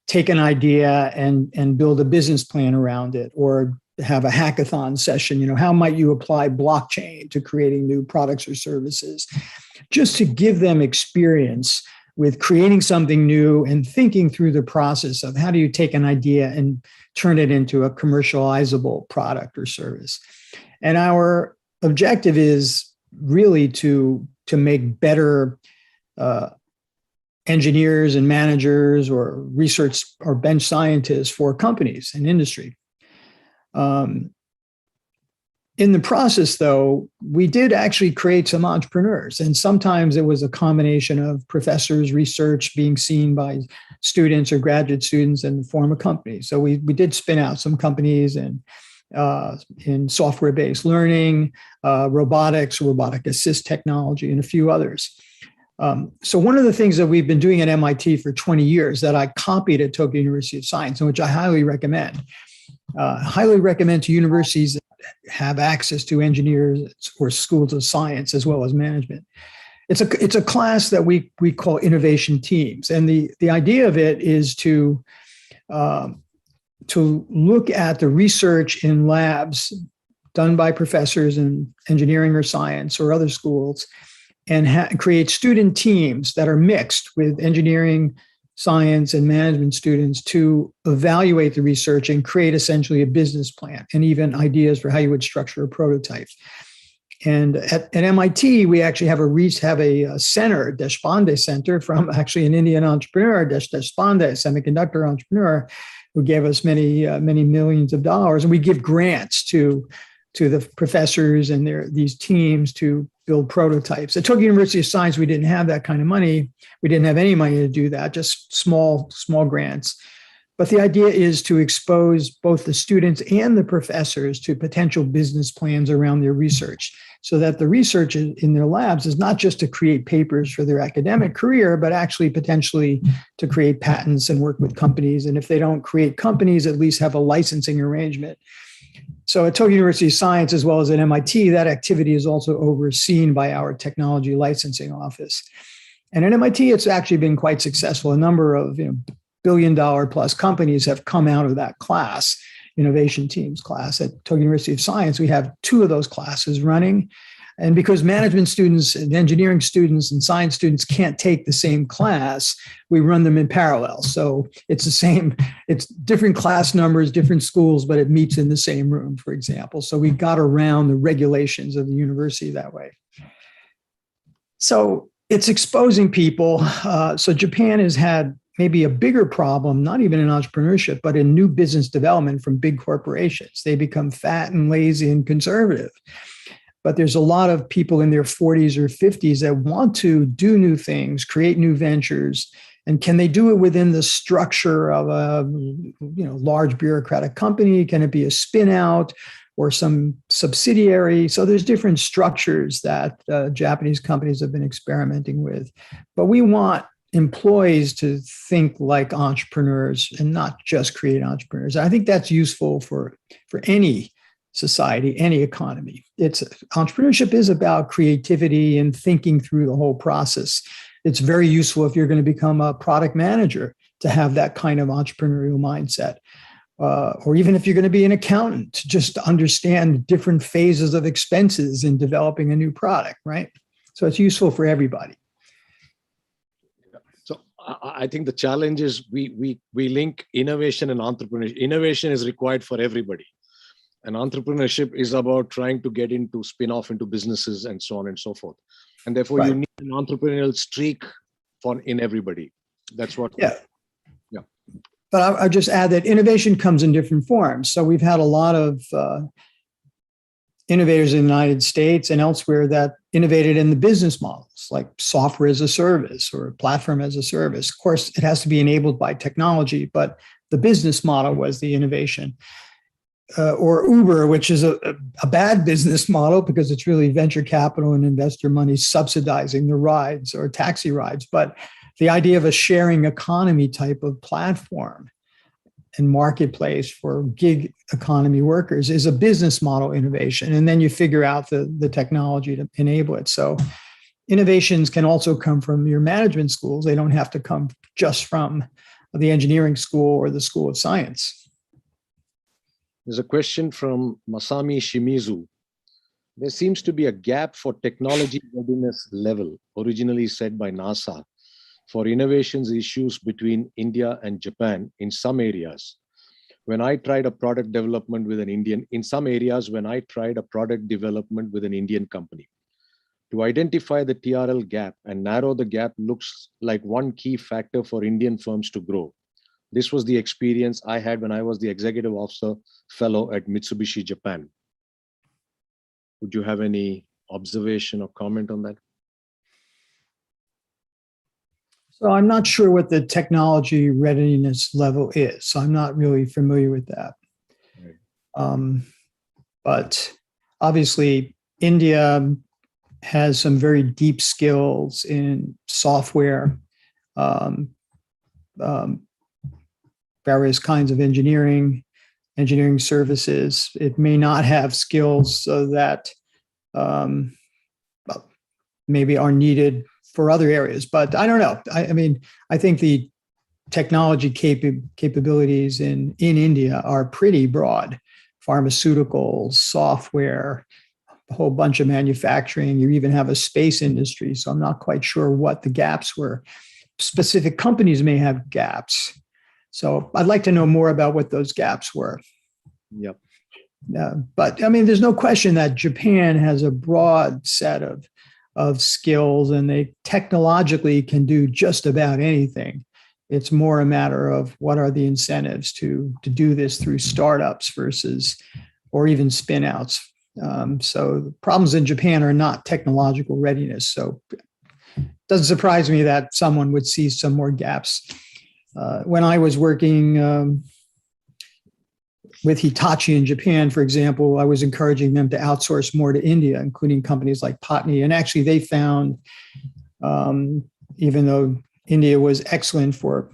take an idea and build a business plan around it, or have a hackathon session. You know, how might you apply blockchain to creating new products or services? Just to give them experience with creating something new and thinking through the process of how do you take an idea and turn it into a commercializable product or service. And our objective is really to make better engineers and managers or research or bench scientists for companies and industry. In the process, though, we did actually create some entrepreneurs. And sometimes it was a combination of professors' research being seen by students or graduate students and form a company. So we did spin out some companies in software-based learning, robotics, robotic assist technology, and a few others. So one of the things that we've been doing at MIT for 20 years that I copied at Tokyo University of Science, and which I highly recommend to universities that have access to engineers or schools of science as well as management. It's a class that we call innovation teams. And the idea of it is to look at the research in labs done by professors in engineering or science or other schools, and create student teams that are mixed with engineering, science, and management students to evaluate the research and create essentially a business plan and even ideas for how you would structure a prototype. And at MIT, we actually have a center, Deshpande Center, from actually an Indian entrepreneur, Deshpande, a semiconductor entrepreneur, who gave us many millions of dollars. And we give grants to the professors and these teams to build prototypes. At Tokyo University of Science, we didn't have that kind of money. We didn't have any money to do that, just small grants. But the idea is to expose both the students and the professors to potential business plans around their research, so that the research in their labs is not just to create papers for their academic career, but actually potentially to create patents and work with companies. And if they don't create companies, at least have a licensing arrangement. So at Tokyo University of Science, as well as at MIT, that activity is also overseen by our technology licensing office. And at MIT, it's actually been quite successful. A number of billion-dollar plus companies have come out of that class, innovation teams class. At Tokyo University of Science, we have 2 of those classes running. And because management students and engineering students and science students can't take the same class, we run them in parallel. So it's different class numbers, different schools, but it meets in the same room, for example. So we got around the regulations of the university that way. So it's exposing people. So Japan has had maybe a bigger problem, not even in entrepreneurship, but in new business development from big corporations. They become fat and lazy and conservative. But there's a lot of people in their 40s or 50s that want to do new things, create new ventures. And can they do it within the structure of a large bureaucratic company? Can it be a spin out or some subsidiary? So there's different structures that Japanese companies have been experimenting with. But we want employees to think like entrepreneurs and not just create entrepreneurs. I think that's useful for any society, any economy. Entrepreneurship is about creativity and thinking through the whole process. It's very useful if you're going to become a product manager to have that kind of entrepreneurial mindset. Or even if you're going to be an accountant, just to understand different phases of expenses in developing a new product, right? So it's useful for everybody. So I think the challenge is we link innovation and entrepreneurship. Innovation is required for everybody. And entrepreneurship is about trying to get into spin-off into businesses and so on and so forth. And therefore, Right. You need an entrepreneurial streak in everybody. That's what. Yeah. Yeah. But I'll just add that innovation comes in different forms. So we've had a lot of innovators in the United States and elsewhere that innovated in the business models, like software as a service or platform as a service. Of course, it has to be enabled by technology, but the business model was the innovation. Or Uber, which is a bad business model because it's really venture capital and investor money subsidizing the rides or taxi rides. But the idea of a sharing economy type of platform and marketplace for gig economy workers is a business model innovation. And then you figure out the technology to enable it. So innovations can also come from your management schools. They don't have to come just from the engineering school or the School of Science. There's a question from Masami Shimizu. There seems to be a gap for technology readiness level, originally set by NASA, for innovations issues between India and Japan in some areas. In some areas, when I tried a product development with an Indian company. To identify the TRL gap and narrow the gap looks like one key factor for Indian firms to grow. This was the experience I had when I was the executive officer fellow at Mitsubishi Japan. Would you have any observation or comment on that? So I'm not sure what the technology readiness level is. So I'm not really familiar with that. Right. But obviously, India has some very deep skills in software, various kinds of engineering services. It may not have skills that maybe are needed for other areas, but I don't know. I mean, I think the technology capabilities in India are pretty broad. Pharmaceuticals, software, a whole bunch of manufacturing. You even have a space industry. So I'm not quite sure what the gaps were. Specific companies may have gaps. So I'd like to know more about what those gaps were. Yep. But I mean, there's no question that Japan has a broad set of skills, and they technologically can do just about anything. It's more a matter of what are the incentives to do this through startups versus, or even spin outs. So the problems in Japan are not technological readiness. So it doesn't surprise me that someone would see some more gaps. When I was working with Hitachi in Japan, for example, I was encouraging them to outsource more to India, including companies like Patni. And actually, they found, even though India was excellent for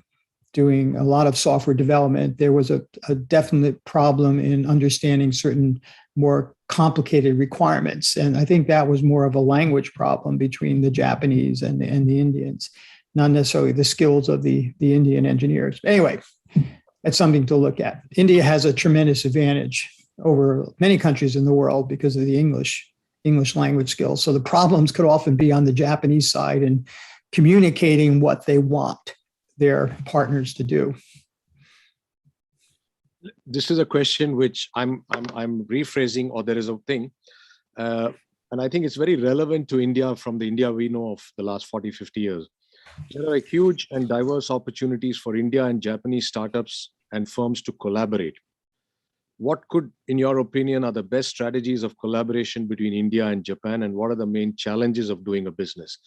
doing a lot of software development, there was a definite problem in understanding certain more complicated requirements. And I think that was more of a language problem between the Japanese and the Indians, not necessarily the skills of the Indian engineers. Anyway, that's something to look at. India has a tremendous advantage over many countries in the world because of the English language skills. So the problems could often be on the Japanese side in communicating what they want their partners to do. This is a question which I'm rephrasing, or there is a thing. And I think it's very relevant to India from the India we know of the last 40, 50 years. There are huge and diverse opportunities for India and Japanese startups and firms to collaborate. What could, in your opinion, are the best strategies of collaboration between India and Japan, and what are the main challenges of doing a business?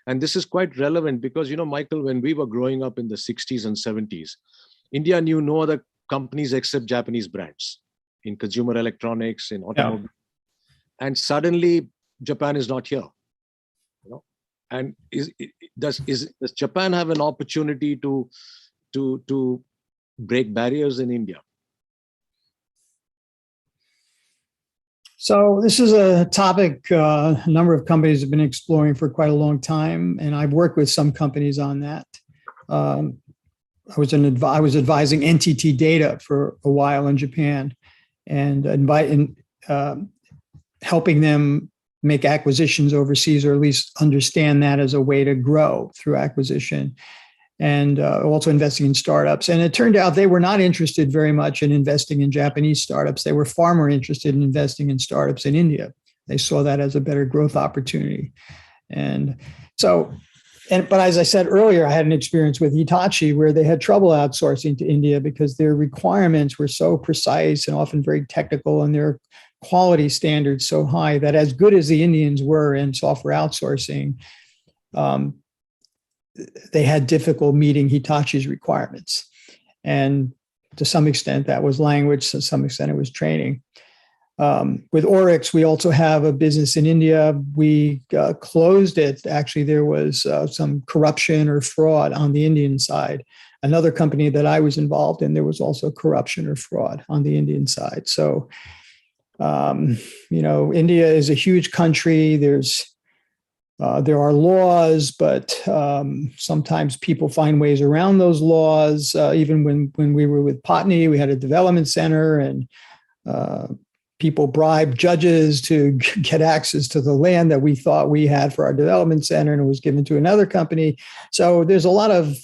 And this is quite relevant because, Michael, when we were growing up in the 60s and 70s, India knew no other companies except Japanese brands in consumer electronics, in automobile. Yeah. And suddenly Japan is not here. And does Japan have an opportunity to break barriers in India? So this is a topic a number of companies have been exploring for quite a long time, and I've worked with some companies on that. I was advising NTT Data for a while in Japan, and helping them make acquisitions overseas, or at least understand that as a way to grow through acquisition, and also investing in startups. And it turned out they were not interested very much in investing in Japanese startups. They were far more interested in investing in startups in India. They saw that as a better growth opportunity. But as I said earlier, I had an experience with Hitachi where they had trouble outsourcing to India because their requirements were so precise and often very technical, and their quality standards so high that, as good as the Indians were in software outsourcing, they had difficulty meeting Hitachi's requirements. And to some extent, that was language. To some extent, it was training. With Oryx, we also have a business in India. We closed it. Actually, there was some corruption or fraud on the Indian side. Another company that I was involved in, there was also corruption or fraud on the Indian side. So, India is a huge country. There are laws, but sometimes people find ways around those laws. Even when we were with Patni, we had a development center, and people bribed judges to get access to the land that we thought we had for our development center, and it was given to another company. So there's a lot of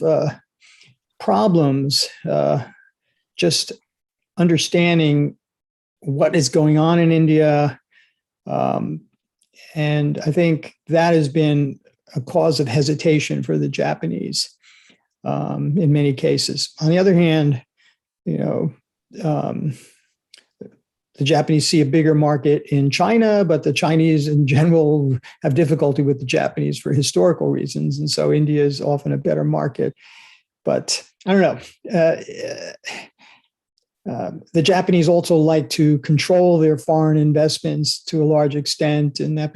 problems just understanding what is going on in India. And I think that has been a cause of hesitation for the Japanese in many cases. On the other hand, the Japanese see a bigger market in China, but the Chinese in general have difficulty with the Japanese for historical reasons. And so India is often a better market. But I don't know. The Japanese also like to control their foreign investments to a large extent, and that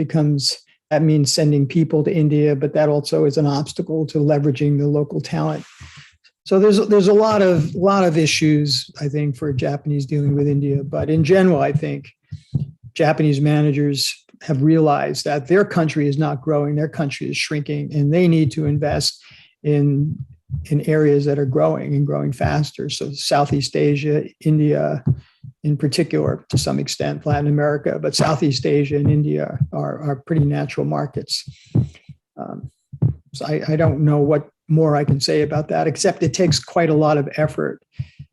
means sending people to India, but that also is an obstacle to leveraging the local talent. So there's a lot of issues, I think, for Japanese dealing with India. But in general, I think Japanese managers have realized that their country is not growing, their country is shrinking, and they need to invest in areas that are growing and growing faster. So Southeast Asia, India in particular, to some extent, Latin America, but Southeast Asia and India are pretty natural markets. So I don't know what more I can say about that, except it takes quite a lot of effort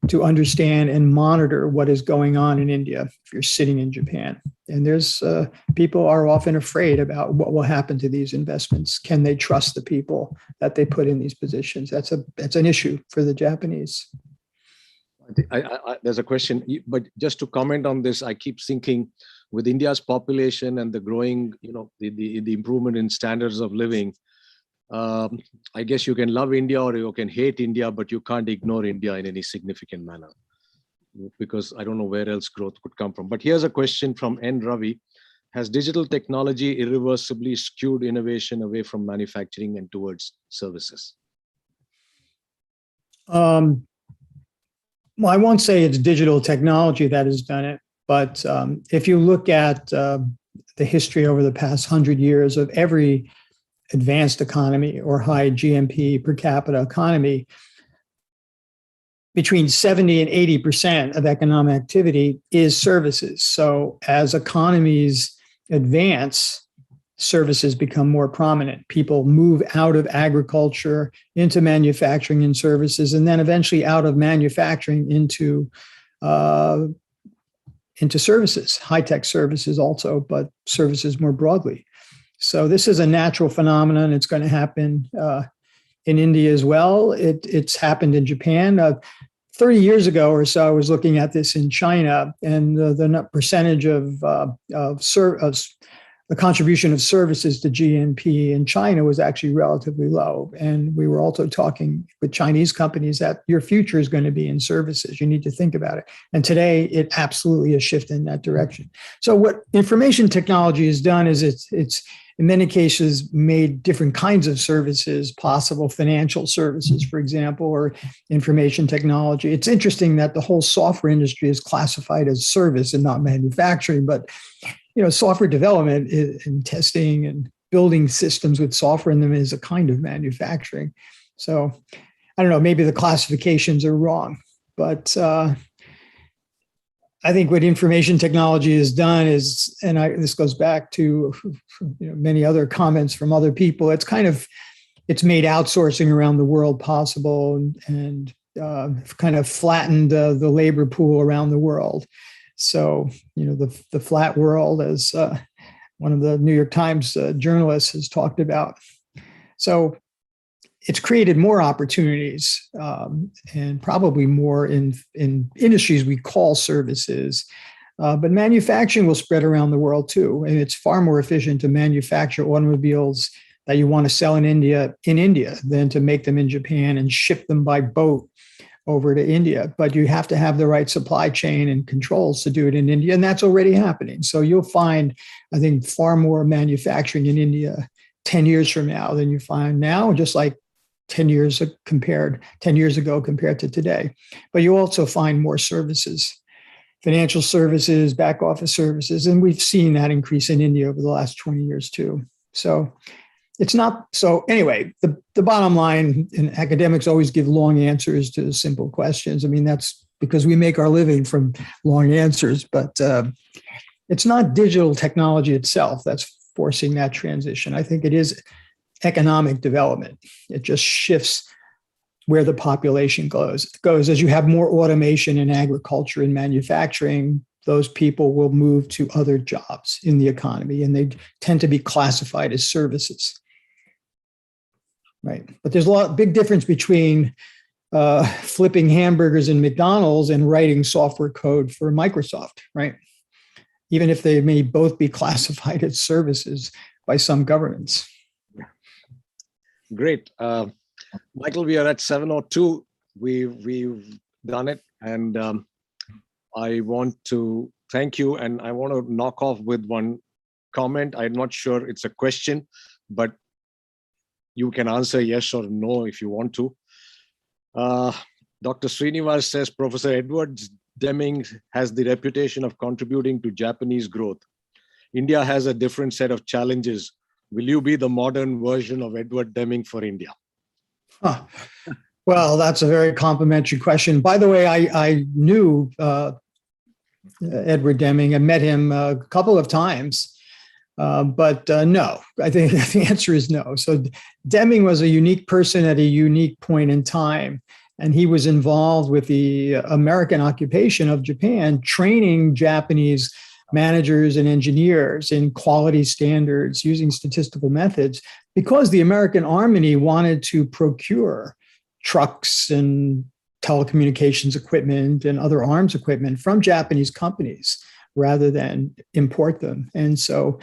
to understand and monitor what is going on in India if you're sitting in Japan. And there's people are often afraid about what will happen to these investments. Can they trust the people that they put in these positions? That's an issue for the Japanese. There's a question, but just to comment on this, I keep thinking with India's population and the growing, the improvement in standards of living, I guess you can love India or you can hate India, but you can't ignore India in any significant manner, because I don't know where else growth could come from. But here's a question from N. Ravi. Has digital technology irreversibly skewed innovation away from manufacturing and towards services? Well, I won't say it's digital technology that has done it, but if you look at the history over the past 100 years of every advanced economy or high GNP per capita economy, between 70 and 80% of economic activity is services. So as economies advance, services become more prominent. People move out of agriculture into manufacturing and services, and then eventually out of manufacturing into services, high-tech services also, but services more broadly. So this is a natural phenomenon. It's going to happen in India as well. It's happened in Japan. 30 years ago or so, I was looking at this in China, and the percentage of the contribution of services to GNP in China was actually relatively low. And we were also talking with Chinese companies that your future is going to be in services. You need to think about it. And today, it absolutely is shifting in that direction. So what information technology has done is it's in many cases made different kinds of services possible, financial services, for example, or information technology. It's interesting that the whole software industry is classified as service and not manufacturing, but software development and testing and building systems with software in them is a kind of manufacturing. So I don't know, maybe the classifications are wrong, but I think what information technology has done is, and this goes back to many other comments from other people, it's made outsourcing around the world possible and kind of flattened the labor pool around the world. So, the flat world, as one of the New York Times journalists has talked about. So it's created more opportunities and probably more in industries we call services. But manufacturing will spread around the world too. And it's far more efficient to manufacture automobiles that you want to sell in India than to make them in Japan and ship them by boat over to India. But you have to have the right supply chain and controls to do it in India. And that's already happening. So you'll find, I think, far more manufacturing in India 10 years from now than you find now, just like 10 years ago compared to today. But you also find more services, financial services, back office services. And we've seen that increase in India over the last 20 years too. So it's not, so anyway, the bottom line, and academics always give long answers to simple questions. I mean, that's because we make our living from long answers, but it's not digital technology itself that's forcing that transition. I think it is economic development. It just shifts where the population goes. As you have more automation in agriculture and manufacturing, those people will move to other jobs in the economy, and they tend to be classified as services. Right. But there's a big difference between flipping hamburgers in McDonald's and writing software code for Microsoft, right? Even if they may both be classified as services by some governments. Great. Michael, we are at 7:02. We've done it. And I want to thank you. And I want to knock off with one comment. I'm not sure it's a question, but you can answer yes or no if you want to. Dr. Srinivas says, Professor Edward Deming has the reputation of contributing to Japanese growth. India has a different set of challenges. Will you be the modern version of Edward Deming for India? Huh. Well, that's a very complimentary question. By the way, I knew Edward Deming. I met him a couple of times. But no, I think the answer is no. So Deming was a unique person at a unique point in time. And he was involved with the American occupation of Japan, training Japanese managers and engineers in quality standards using statistical methods, because the American Army wanted to procure trucks and telecommunications equipment and other arms equipment from Japanese companies rather than import them. And so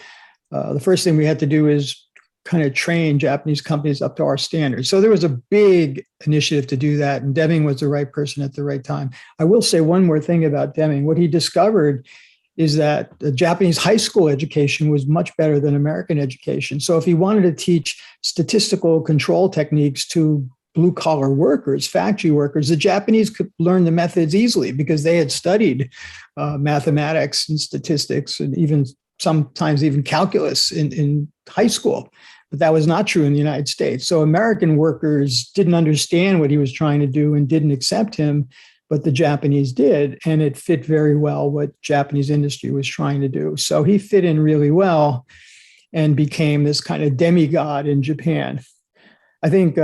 the first thing we had to do is kind of train Japanese companies up to our standards. So there was a big initiative to do that, and Deming was the right person at the right time. I will say one more thing about Deming. What he discovered is that the Japanese high school education was much better than American education. So if he wanted to teach statistical control techniques to blue-collar workers, factory workers, the Japanese could learn the methods easily because they had studied mathematics and statistics and even sometimes even calculus in high school. But that was not true in the United States. So American workers didn't understand what he was trying to do and didn't accept him, but the Japanese did. And it fit very well what Japanese industry was trying to do. So he fit in really well and became this kind of demigod in Japan. I think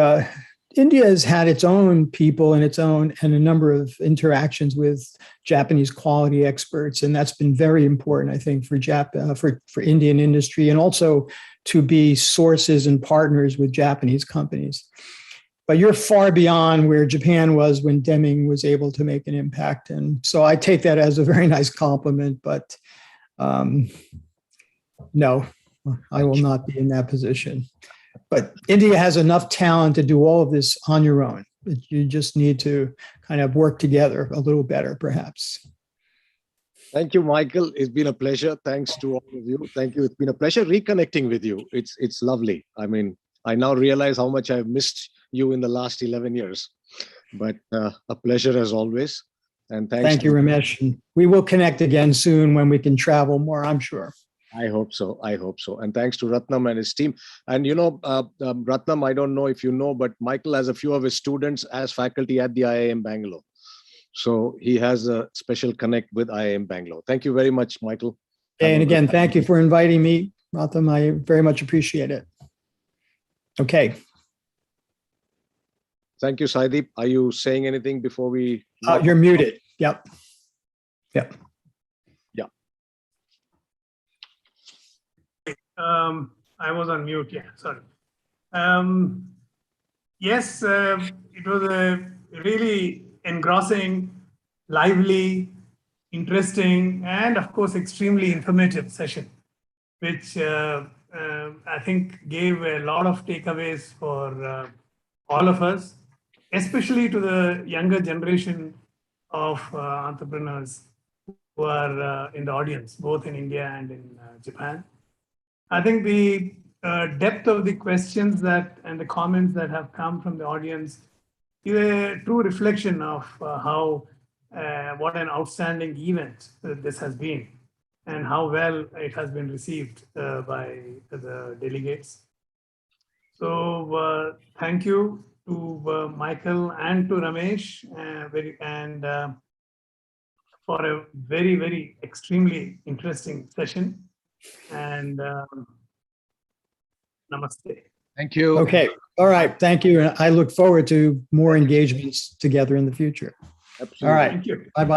India has had its own people and a number of interactions with Japanese quality experts, and that's been very important, I think, for Indian industry, and also to be sources and partners with Japanese companies. but you're far beyond where Japan was when Deming was able to make an impact. And so I take that as a very nice compliment, but no, I will not be in that position. But India has enough talent to do all of this on your own. You just need to kind of work together a little better, perhaps. Thank you, Michael. It's been a pleasure. Thanks to all of you. Thank you. It's been a pleasure reconnecting with you. It's lovely. I mean, I now realize how much I've missed you in the last 11 years, but a pleasure as always. And thanks. Thank you, Ramesh. And we will connect again soon when we can travel more, I'm sure. I hope so. I hope so. And thanks to Ratnam and his team. And Ratnam, I don't know if you know, but Michael has a few of his students as faculty at the IIM Bangalore. So he has a special connect with IIM Bangalore. Thank you very much, Michael. And again, thank you for inviting me, Ratnam. I very much appreciate it. Okay. Thank you, Saideep. Are you saying anything before we? You're muted. Yep. Yep. Yeah. I was on mute. Yeah, sorry. Yes, it was a really engrossing, lively, interesting, and of course, extremely informative session, which I think gave a lot of takeaways for all of us, especially to the younger generation of entrepreneurs who are in the audience, both in India and in Japan. I think the depth of the questions and the comments that have come from the audience is a true reflection of what an outstanding event this has been and how well it has been received by the delegates. So thank you to Michael and to Ramesh for a very, very extremely interesting session. And namaste. Thank you. Okay. All right. Thank you. And I look forward to more engagements together in the future. Absolutely. All right. Thank you. Bye-bye.